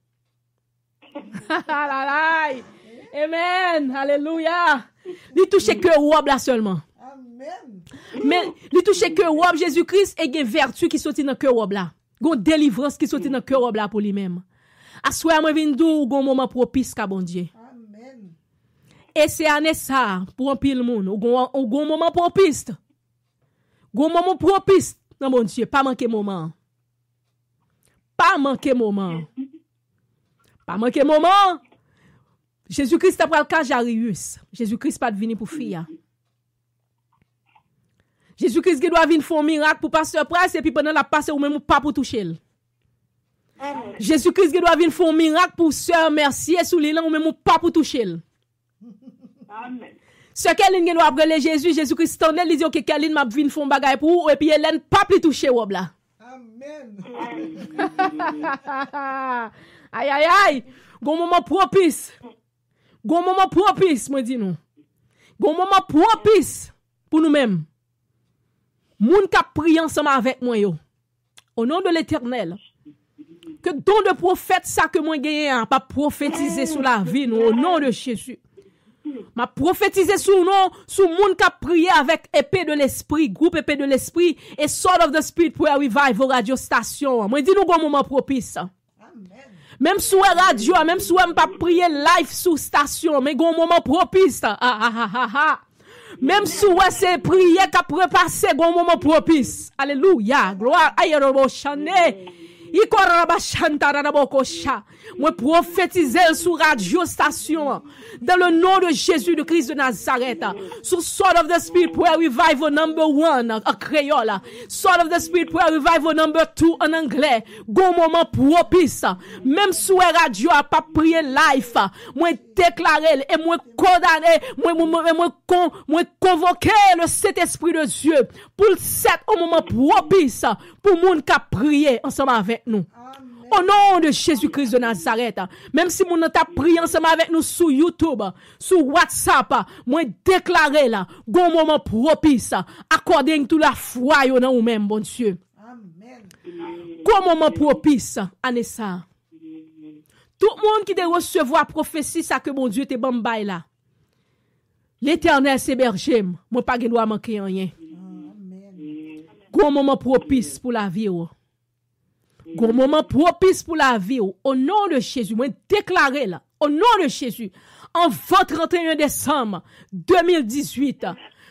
Amen. Alléluia. Il touché que robe là seulement. Amen. Mais il touché que robe Jésus-Christ et gen vertu qui sorti dans que robe là. Gon délivrance qui sorti dans que robe là pour lui-même. Assoir moi vinn dou gon moment propice ka bon Dieu. Amen. Et c'est année ça pour un pile monde. Ou gon moment propice. Gon moment propice dans mon Dieu, pas manquer moment. Pas manquer moment. Pas manquer moment. Jésus-Christ a pris le cas Jarius. Jésus-Christ pas venu pour fille. Jésus-Christ doit venir faire un miracle pour pasteur Price et puis pendant la passe ou même pas pour toucher. Jésus-Christ doit venir faire un miracle pour sœur Mercier sous l'élan ou même pas pour toucher. Amen. Ce qu'elle doit appeler Jésus-Christ tendait il dit OK Kaline m'a venir faire un bagage pour et puis Hélène pas plus toucher robe là. Amen. Aïe aïe aïe, gon moment propice. Gon moment propice, moi dis nous. Gon moment propice pour nous-mêmes. Moun ka prié ensemble avec moi yo. Au nom de l'Éternel. Que don de prophète ça que moi gagne pas prophétiser sur la vie nous au nom de Jésus. M'a prophétiser sur nous, sur moun ka prié avec épée de l'esprit, groupe épée de l'esprit et Sword of the Spirit pour revive radio station. Moi dis nous bon moment propice. Même sous radio, même sous pas prier live sous station, mais gon moment propice. Même sous c'est prière qu'a repasser gon moment propice. Alléluia. Gloire à Yahweh Chané. Moi prophétiser sur radio station dans le nom de Jésus de Christ de Nazareth sur Sword of the Spirit prayer revival number 1 en créole, Sword of the Spirit prayer revival number 2 en anglais. Gon moment propice même sur radio a pas prier live moi déclarer et moi condamner moi convoquer le Saint-Esprit de Dieu pour cette au moment propice pour moun qui prier ensemble avec nous. Au nom de Jésus-Christ de Nazareth, même si moun t'a prié ensemble avec nous sur YouTube, sur WhatsApp, moi déclarer là, gon moment propice, accorder toute la foi yo dans ou même bon Dieu. Amen. Gon moment propice, Anessa. Tout le monde qui te recevoir prophétie ça que bon Dieu te bambay là. L'Éternel c'est berger, moi pas doit manquer rien. Gon moment propice pour la vie. Gon moment propice pour la vie. Au nom de Jésus, moi déclarer là, au nom de Jésus, en 31 décembre 2018,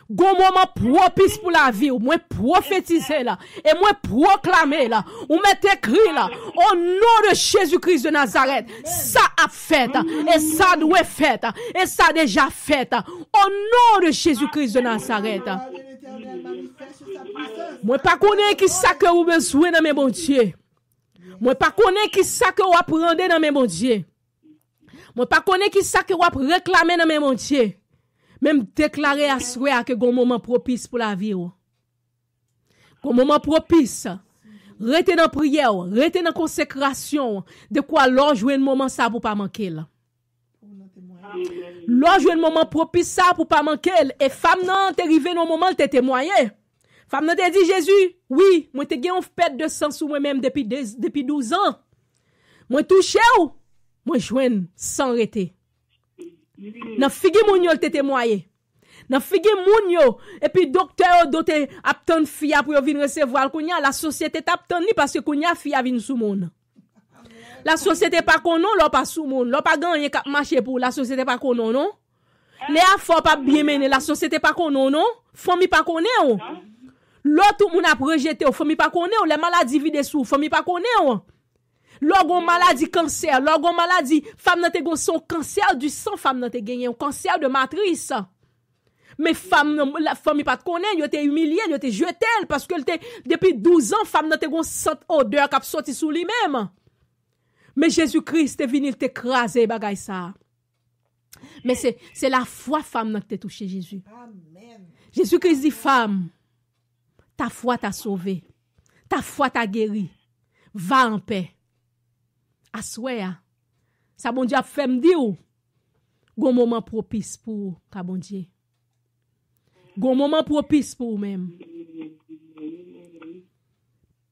gon moment propice pour la vie. Moi prophétiser là et moi proclamer là, ou mettre écrit là, au nom de Jésus-Christ de Nazareth, ça a fait et ça doit fait et ça a déjà fait. Au nom de Jésus-Christ de Nazareth. Moi pas connais qui ça que vous besoin dans mes bon Dieu. Moi pas connais qui ça que vous apprendre dans mes bon Dieu. Moi pas connais qui ça que vous réclamer dans mes bon Dieu. Même déclarer à souhait que gon moment propice pour la vie. Gon moment propice. Restez dans prière, restez dans consécration. De quoi l'or jouer un moment ça pour pas manquer là. L'or jouer un moment propice ça pour pas manquer et femme nan t'es arrivé dans moment te témoigner. Femme nan te dit Jésus, oui, moi te gen on pète de sang sous moi-même depuis 12 ans. Moi touché ou, moi joine sans arrêter. Nan figi moun yo te témoigner. Nan figi moun yo et puis docteur dote aptan fille pour venir recevoir kounya la société t'aptan ni parce que kounya fille vinn sous monde. La société pas konon, l'on pas sous monde, l'on pas gagné k'ap marcher pour la société pas konon non. Les affaires pas bien mené, la société pas konon non, famille pas konnen. L'autre moun a rejeté, famille pas konnen, les maladies vide sous, famille pas konnen. Logon maladie cancer, logon maladie femme nan te gon son cancer du sang, femme nan te gagné un cancer de matrice. Mais femme la famille pas connaît, yo te humilié, yo te jeté parce que depuis 12 ans femme nan te gon sente odeur k'ap sorti sous lui-même. Mais Jésus-Christ est venu t'écraser bagay ça. Mais c'est la foi femme nan te touché Jésus. Amen. Jésus-Christ dit femme, ta foi t'a sauvé. Ta foi t'a guéri. Va en paix. Assoya. Ça bon Dieu a fait me dire gon moment propice pour ka bon Dieu. Gon moment propice pour même.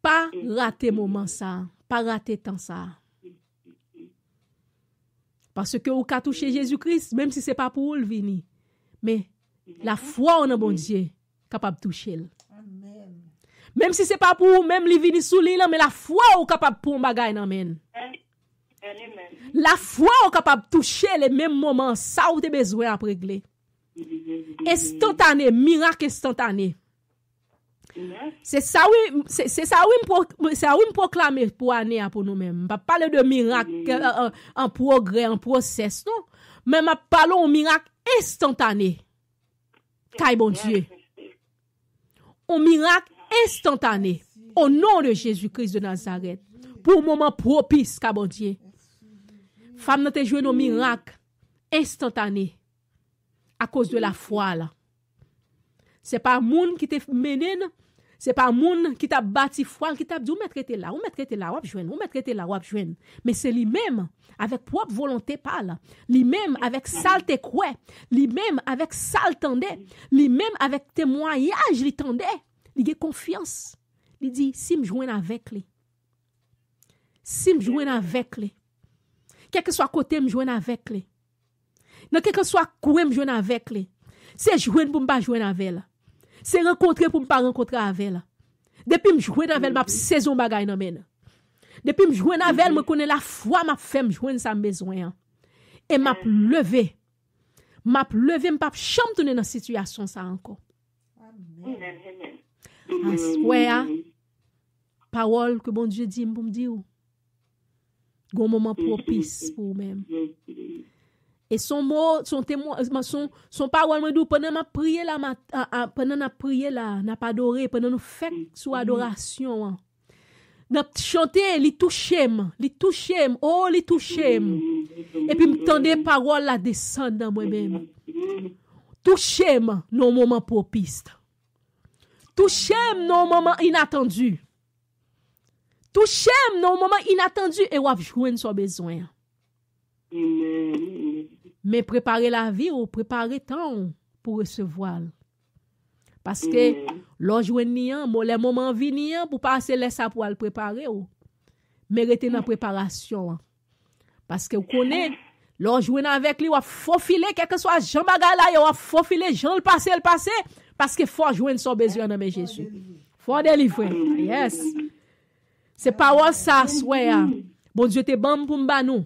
Pas rater moment ça, pas rater temps ça. Parce que ou ka toucher Jésus-Christ, même si c'est pas pour le venir, mais la foi en un bon Dieu capable toucher. Amen. Même si c'est pas pour même li venir sous lui mais la foi ou capable pour bagay nan men. La foi ou capable toucher les mêmes moments ça ou te besoin à régler. Instantané, miracle instantané. C'est ça oui, c'est ça oui me proclamer pour année pour nous-mêmes. Pas parler de miracle en progrès, en process non, mais m'a parler un miracle instantané. Kay bon Dieu. Un miracle instantané au nom de Jésus-Christ de Nazareth. Pour un moment propice ka bon Dieu. Femme n'a te joué un miracle instantané à cause de la foi là. C'est pas moun qui te mené, c'est pas moun qui t'a bâti foi, qui t'a dit ou mettre là, ou mettre là, ou joindre, ou mettre là, ou joindre. Mais c'est lui-même avec propre volonté parle, lui-même avec saleté quoi, lui-même avec saltendait, lui-même avec témoignage lui tendait, il a confiance. Il dit si me joindre avec lui. Si me joindre avec lui. Quel que soit côté me joindre avec lui. Non quel que soit quoi me joindre avec lui. C'est joindre pour me pas joindre avec elle. C'est rencontrer pour me pas rencontrer avec elle. Depuis me joindre avec elle, m'a saison bagay nan men. Depuis me joindre avec elle, me connais la foi m'a fait me joindre ça besoin. Et m'a levé, me pas chambre tourner dans situation ça encore. Amen. Ouais, parole que bon Dieu dit pour me dire. Gon moment propice pour même. Et son mot, son témoin, son parole me dit pendant ma prière là, pendant na prière là, n'a pas adoré, pendant nous fait sous adoration. N'a chanté, li touché, oh li touché. Et puis m'tendait parole la descendre dans moi-même. Touché non moment propice. Touché non moment inattendu. Touché non moment inattendu et ou joindre son besoin. Mais préparer la vie ou préparer temps pour recevoir. Parce que l'jouen nian, le moment vini pour passer laisser pour le préparer ou. Mais rester dans préparation. Parce que vous connaissez l'jouen avec lui ou faufiler quelque soit Jean bagay là, ou faufiler Jean le passé parce que faut joindre son besoin dans Jésus. Faut délivrer. Yes. C'est parole ça soit. Bon Dieu te bon pour m'ba nous.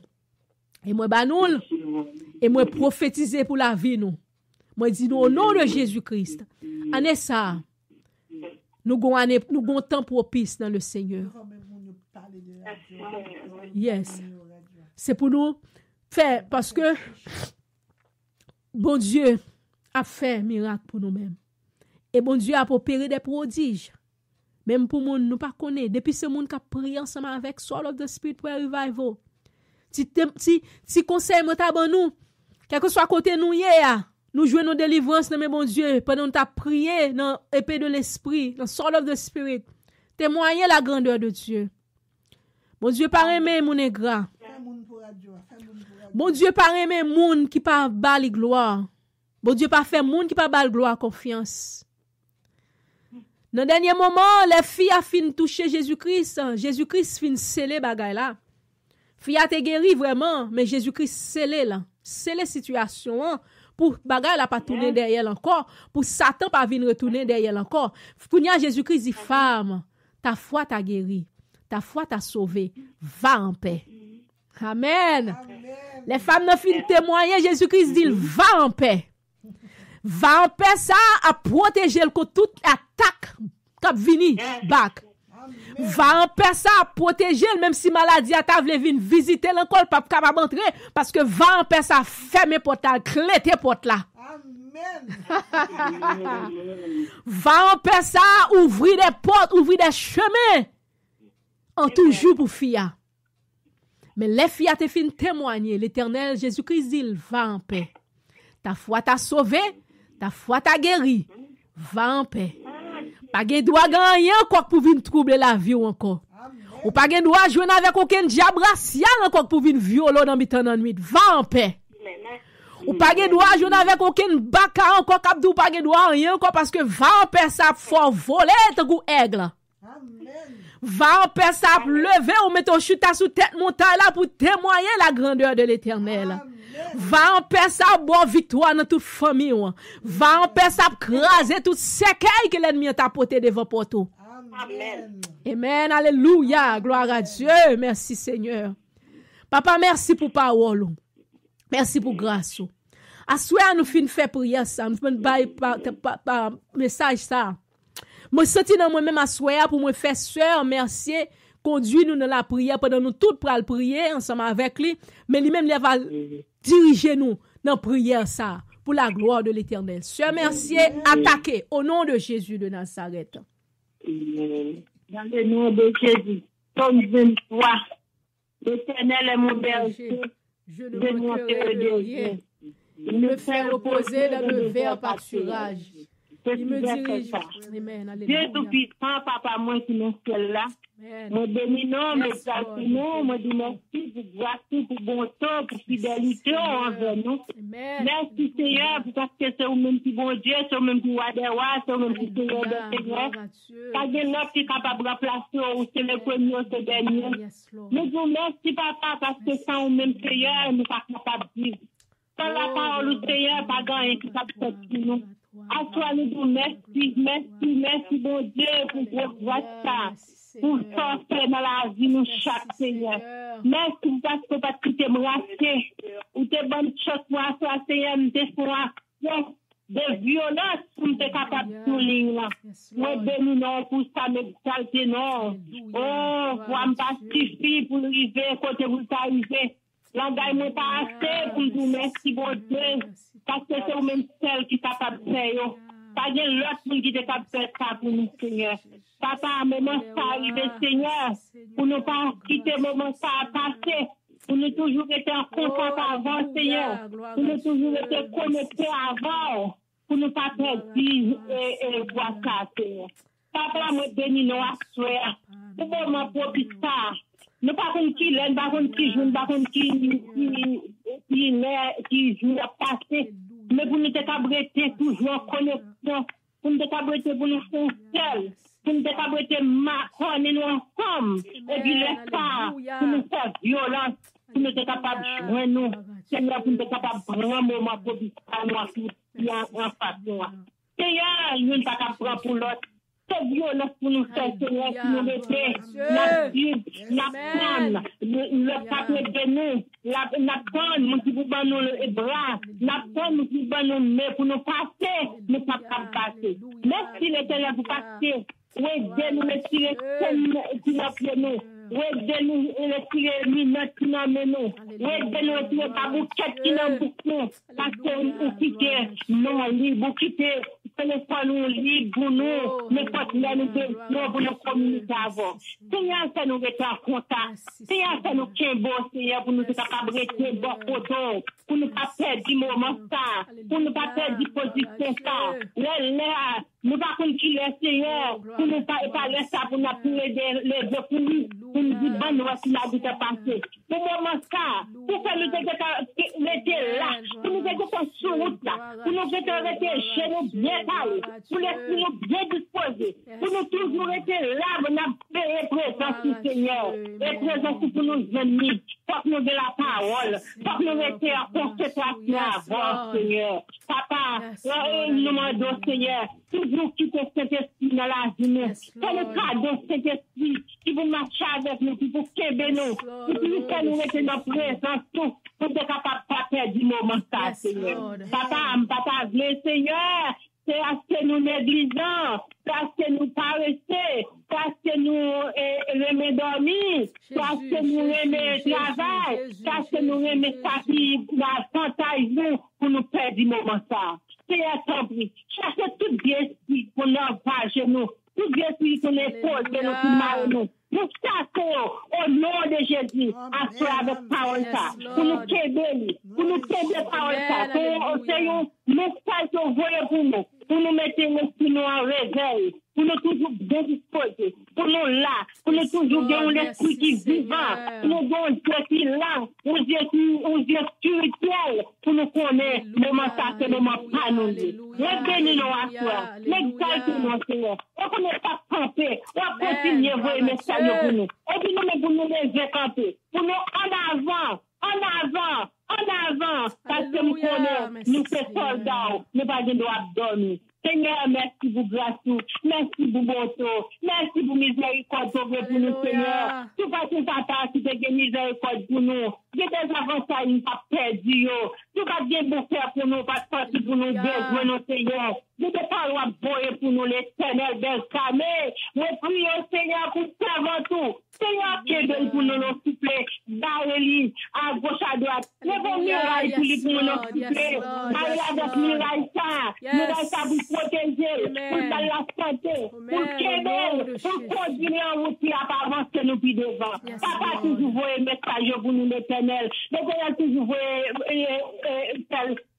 Et moi banoul et moi prophétiser pour la vie nous. Moi dis nous au nom de Jésus-Christ. Année ça. Nous gon temps propice dans le Seigneur. Yes. C'est pour nous faire parce que bon Dieu a fait miracle pour nous-mêmes. Et bon Dieu a opéré des prodiges. Même pour moun nous pas connaît depuis ce monde qui a prié ensemble avec Soul of the Spirit Prayer Revival. Si conseil moi ta ban nous quel que soit côté nous hier nous jouer nos délivrances dans bon Dieu pendant nous t'a prié dans épée de l'esprit dans Soul of the Spirit témoigner la grandeur de Dieu. Bon Dieu pas aimer mon ingrat. Bon Dieu pas aimer moun qui pas bali gloire. Bon Dieu pas fait moun qui pas bali gloire confiance. Dans dernier moment, les filles a fin toucher Jésus-Christ. Jésus-Christ fin sceller bagay là. Fille a te guéri vraiment, mais Jésus-Christ scellé là. Scellé situation pour bagay là pas tourner derrière encore, pour Satan pas venir retourner derrière encore. Pour Jésus-Christ dit femme, ta foi t'a guéri, ta foi t'a sauvé. Va en paix. Amen. Les femmes ne fin témoigner, Jésus-Christ dit va en paix. Va en paix ça à protéger le contre toute attaque qui vini back. Va en paix ça à protéger même si maladie a ta vle vinn visiter l'encore pas capable entrer parce que va en paix ça fermer porte là, clé tes portes là. Amen. Va en paix ça ouvrir des portes, ouvrir des chemins en toujours pour fia. Mais les filles te fin témoigner l'Éternel Jésus-Christ dit va en paix. Ta foi t'a sauvé, ta foi t'a guéri. Va en paix. Pas gen droit gagner encore pour venir troubler la vie ou encore. Ou pas gen droit jouer avec aucun diable racial encore pour venir violer dans mitan dans nuit. Va en paix. Ou pas de droit, je n'avais aucun baka encore, cap ou pas de droit, rien encore, parce que va en père ça fort voler, te goût aigle. Va en père ça lever ou mettre chute sous tête montagne là pour témoigner la grandeur de l'Éternel. Va en père ça bon victoire dans toute famille. Va en père ça craser tout séquelle que l'ennemi t'a porté devant porto. Amen. Amen. Alléluia. Gloire à Dieu. Merci Seigneur. Papa, merci pour parole. Merci pour grâce. À soir nous fin fait prière ça, nous fin par message ça. Moi senti dans moi même à soir pour me faire sœur merci conduire nous dans la prière pendant nous toutes pral prier ensemble avec lui, mais lui-même il va diriger nous dans prière ça pour la gloire de l'Éternel. Sœur merci attaquer au nom de Jésus de Nazareth. Dans le nom de Jésus, comme 23, l'Éternel est mon berger. Je ne manquerai de rien. Il me fait reposer dans le vert pâturage. Il me dirige. Amen. Dieu Tout-Puissant, Papa, moi qui me suis là. Moi bénis non, mais non, moi dis merci pour grâce, pour bon temps, pour fidélité envers nous. Merci Seigneur, parce que c'est au même qui bon Dieu, c'est au même qui roi des rois, c'est au même qui Seigneur des seigneurs. Pas de l'autre qui est capable de remplacer, ou c'est le premier, ou c'est le dernier. Nous vous merci Papa, parce que sans au même Seigneur, nous ne sommes pas capables de vivre. Sans la parole du Seigneur, pas grand qui peut faire pour nous. À toi, nous vous merci bon Dieu, pour votre grâce. Pour sortir dans la vie, nous, chaque Seigneur. Merci parce que pas tout est brassé. Ou t'es bonne chose pour toi, Seigneur, nous t'es pour action de violence pour nous t'es capable de souligner. Moi, bénis non pour ça, mais exalter non. Oh, pour me pacifier, pour arriver, côté vous arriver. L'engagement pas assez pour nous merci, bon Dieu. Parce que c'est au même celle qui est capable de faire. Pas de l'autre qui est capable de faire ça pour nous, Seigneur. Papa, un moment ça arrive, Seigneur, pour ne pas quitter le moment ça a passé, pour nous toujours être en contact avant, Seigneur, pour nous toujours être connectés avant, pour ne pas perdre et voir ça, Seigneur. Papa, moi, bénis nous à soi, pour moment propice ça. Nous pas contre qui l'aide, pas contre qui joue, pas contre qui joue à passer, mais pour nous être toujours en connexion, pour nous être pour nous faire seul. Pour nous être marqués nous ensemble, et puis laisse pas, pour nous faire violence, pour nous être capables de jouer nous, Seigneur, pour nous être capables de prendre un moment pour nous en façon. Seigneur, nous ne sommes pas capables de prendre pour l'autre. C'est violence pour nous faire, Seigneur, pour nous laisser, la Bible, la panne, le papier de nous, la panne, nous qui vous bannons les bras, la panne, nous qui bannons les mains pour nous passer, nous ne sommes pas passer. Merci l'Éternel pour passer. Oui, aidez-nous les tirer qui nous appelons nous. Oui, aidez-nous les tirer minutes qui nous amènent nous. Oui, aidez-nous les tirer par bouquet qui nous bouquent. Parce que nous quittons, non, libre, quitter. Téléphone libre pour nous, mais pas nous pour nous communiquer avant. Seigneur, ça nous met en contact. Seigneur, ça nous tient bon, Seigneur, pour nous être capables de rester bon photo, pour ne pas perdre du moment ça, pour ne pas perdre du position ça. Nous pas qu'on qui laisse, Seigneur, pour ne pas laisser ça, pour nous appuyer les deux pour nous dire, bon, nous voici la vie de passer. Pour le moment ça, pour que nous rester là, pour nous être sur route là, pour nous rester chez nous bien calés, pour l'esprit nous bien disposés, pour nous toujours être là, pour nous payer présence, Seigneur, et présence pour nos ennemis, pour que nous de la parole, pour que nous restions en concentration avant, Seigneur. Papa, nous demandons, Seigneur, toujours qui te Saint-Esprit dans la vie, c'est le cadeau Saint-Esprit qui vous marcher avec nous, qui vous québer nous, qui vous faire nous rester dans présence, tout, pour être capable de faire du moment ça, Seigneur. Papa, Seigneur, c'est à ce que nous néglisons, c'est à ce que nous paressons, c'est à ce que nous aimons dormir, c'est à ce que nous aimons travail, c'est à ce que nous aimons ça qui la chantage nous pour nous perdre du moment ça. Seigneur, t'en prie, cherchez tout bien pour nous engager nous, tout bien pour nous épauler nous, pour marrer nous. Nous chassons au nom de Jésus, à soi avec parole ça, pour nous québer, parole ça, pour nous message envoyé pour nous mettre nous en réveil, pour nous toujours bien disposés, pour nous là, pour nous toujours bien l'esprit qui est vivant, pour nous avoir un Dieu qui est là, un Dieu spirituel, pour nous connaître, moment ça, c'est moment pas nous. Bénis-nous à toi, l'exaltez-nous, Seigneur. On ne connaît pas camper, on va continuer à voir les messages pour nous. Et puis nous, pour nous lever camper, pour nous en avant, parce que nous connaissons, nous sommes soldats, nous pas de droit de dormir. Seigneur, merci pour grâce, merci pour bonté, merci pour miséricorde pour nous, Seigneur. Tout parce que ça t'a assuré que miséricorde pour nous. Il y a des avantages qui pas perdu. Tout va bien pour faire pour nous, parce que pour nous besoin, nos Seigneur. Nous ne parlons pas boyer pour nous, l'Éternel, Belcamé. Nous prions, Seigneur, pour faire tout. Seigneur, qui est pour nous, nous souffler, d'aller à gauche, à droite. Nous avons miraille pour lui, pour nous souffler. Allez avec miraille ça pour protéger, pour faire la santé, pour qu'aider, pour continuer en route, à avancer nous plus devant. Papa, toujours voyez un message pour nous, l'Éternel. L'Éternel, toujours voyez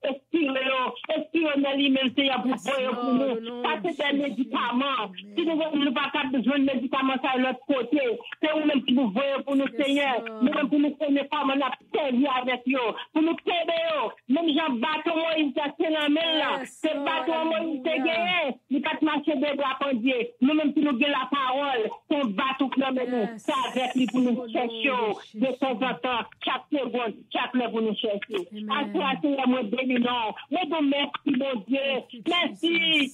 Espirez lui-même, Seigneur, pour nous. Ça, c'est des médicaments. Si nous n'avons pas besoin de médicaments, ça, de l'autre côté. C'est vous-même qui vous voyez pour nous, Seigneur. Nous-mêmes, pour nous connaître pas, on a servi avec eux. Pour nous aider, même Jean Bâton Moïse, c'est la main là. C'est Bâton Moïse, c'est gagné. Il n'y a pas de marcher des bras pour Dieu. Nous-mêmes, qui nous avons la parole, c'est un bâton qui nous met. C'est avec lui pour nous chercher. De temps en temps, chaque seconde, chaque heure pour nous chercher. À toi, Seigneur, moi, béni. Non, mais bon, merci, mon Dieu. Merci,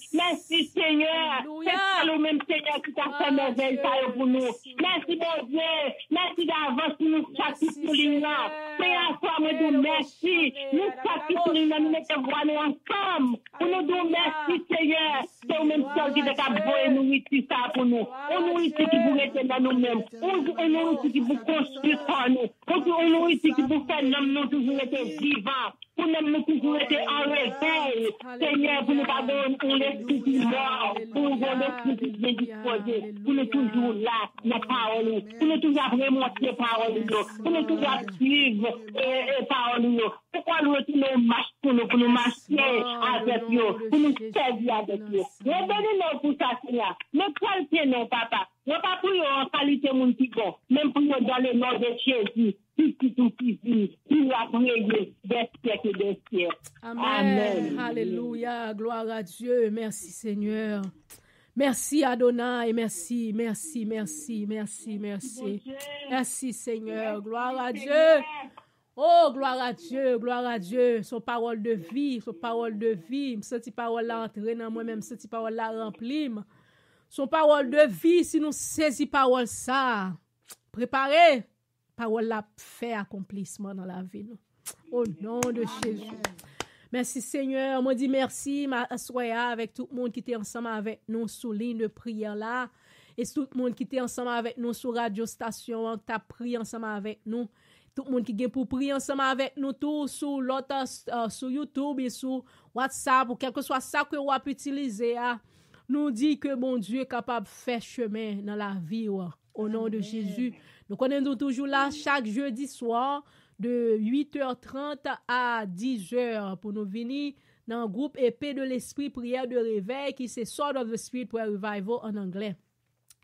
Seigneur. C'est le même Seigneur qui t'a fait merveille pour nous. Merci, mon Dieu. Merci d'avance pour nous, chaque pour nous. Seigneur, toi, moi, bon, merci. Nous, chaque pour nous, nous mettons voix nous ensemble. Pour nous dire merci, Seigneur. C'est le même Seigneur qui t'a fait nous ici, ça pour nous. On nous ici qui vous mettez dans nous-mêmes. On nous ici qui vous construisez par nous. On nous ici qui vous fait nous toujours être vivants. Pour nous toujours être en réveil, Seigneur, pour nous pas donner l'esprit qui mort, pour nous donner l'esprit qui est disposé, pour nous toujours là, la parole, pour nous toujours remonter la parole, pour nous toujours suivre la parole. Pourquoi nous retournons marche pour nous marcher avec eux, pour nous servir avec eux. Nous bénissons pour ça, Seigneur. Nous qualifions, papa. Nous pas pour en qualité mon petit bon, même pour nous dans le nom de Jésus. Amen. Alléluia. Gloire à Dieu. Merci, Seigneur. Merci, Adonai. Merci. Merci, Seigneur. Gloire à Dieu. Oh, gloire à Dieu. Son parole de vie. Cette parole là entrer dans moi-même. Cette parole là remplir. Son parole de vie. Si nous saisissons parole ça, préparez. Parole la fait accomplissement dans la vie. Au nom de Jésus. Merci Seigneur. Moi dis merci ma soya avec tout le monde qui était ensemble avec nous sous ligne de prière là et tout le monde qui était ensemble avec nous sur radio station qui a prié ensemble avec nous. Tout le monde qui vient pour prier ensemble avec nous tout sur l'autre sur YouTube et sur WhatsApp ou quel que soit ça que vous avez utilisé nous dit que mon Dieu est capable de faire chemin dans la vie au nom de Jésus. Nous connaissons toujours là chaque jeudi soir de 8h30 à 10h pour nous venir dans le groupe épée de l'esprit prière de réveil qui c'est Sword of the Spirit Prayer Revival en anglais.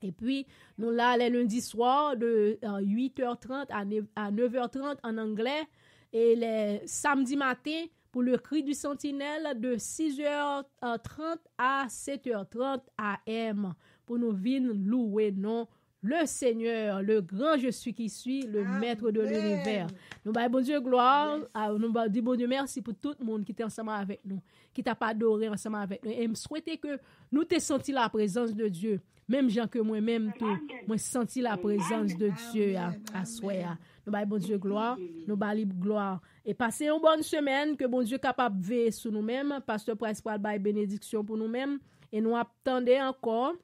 Et puis nous là les lundis soirs de 8h30 à 9h30 en anglais et les samedis matin pour le cri du sentinelle de 6h30 à 7h30 AM pour nous venir louer non le Seigneur, le grand je suis qui suis, le maître de l'univers. Nous disons bon Dieu gloire, nous disons bon Dieu merci pour tout le monde qui était ensemble avec nous, qui t'a pas adoré ensemble avec nous. Et me souhaiter que nous t'ai senti la présence de Dieu. Même gens que moi-même tout, moi senti la présence de Dieu à soir. Nous disons bon Dieu gloire, nous disons gloire. Et passez une bonne semaine, que bon Dieu capable de veiller sur nous-mêmes. Pasteur Price pour la bénédiction pour nous-mêmes. Et nous attendons encore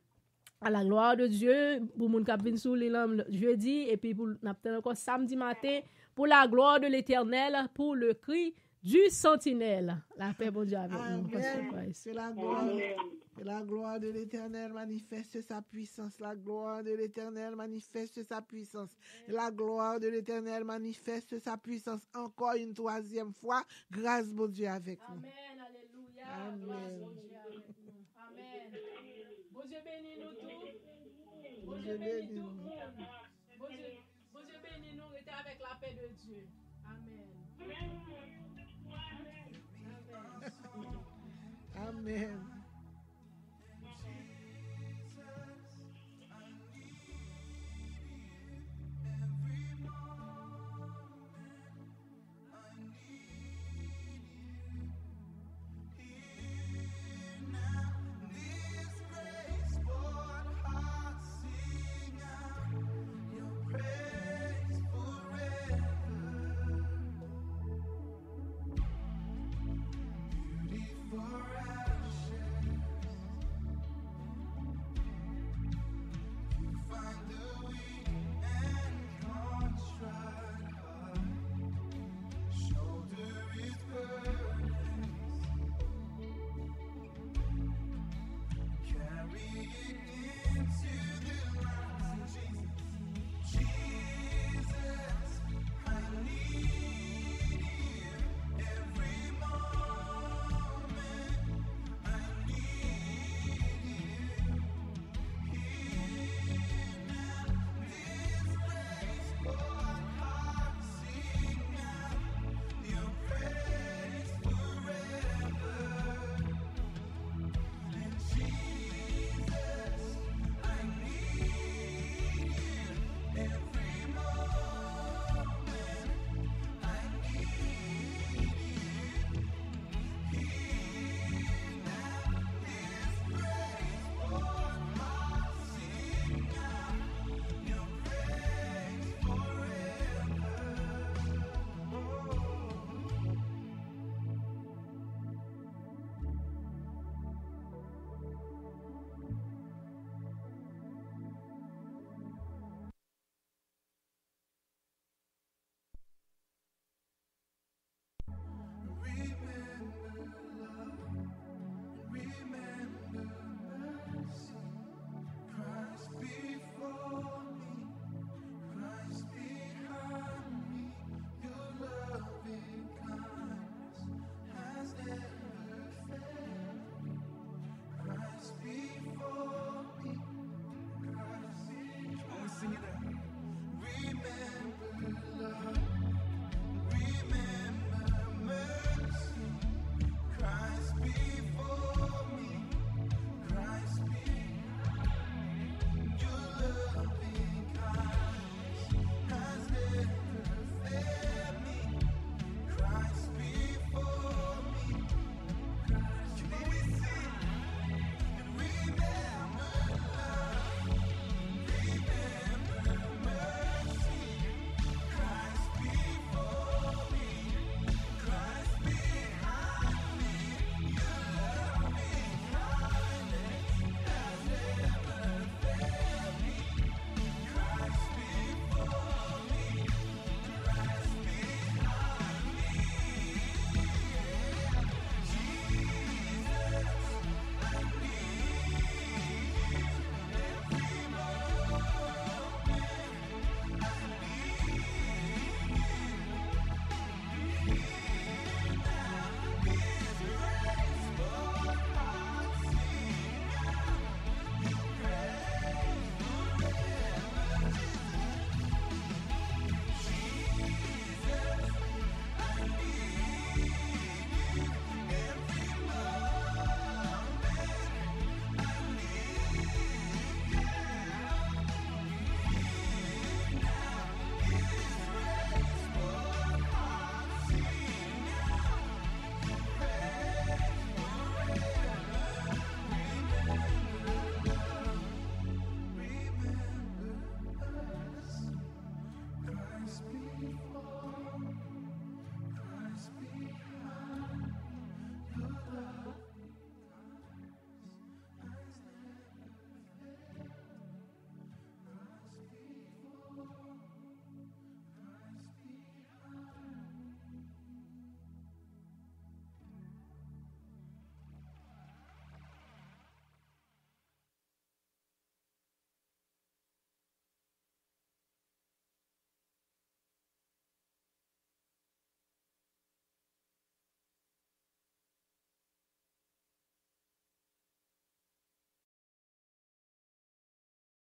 à la gloire de Dieu, pour mon cap vinn sous l'île jeudi, et puis pour n'attendre encore samedi matin, pour la gloire de l'Éternel, pour le cri du sentinelle. La paix, bon Dieu, avec nous. C'est la gloire de l'Éternel manifeste sa puissance. La gloire de l'Éternel manifeste sa puissance. La gloire de l'Éternel manifeste sa puissance. Encore une troisième fois, grâce, bon Dieu, avec nous. Amen, alléluia. Amen. Bon Dieu béni. Dieu bénit nous. Bon Dieu bénit nous, restez avec la paix de Dieu. Amen. Amen.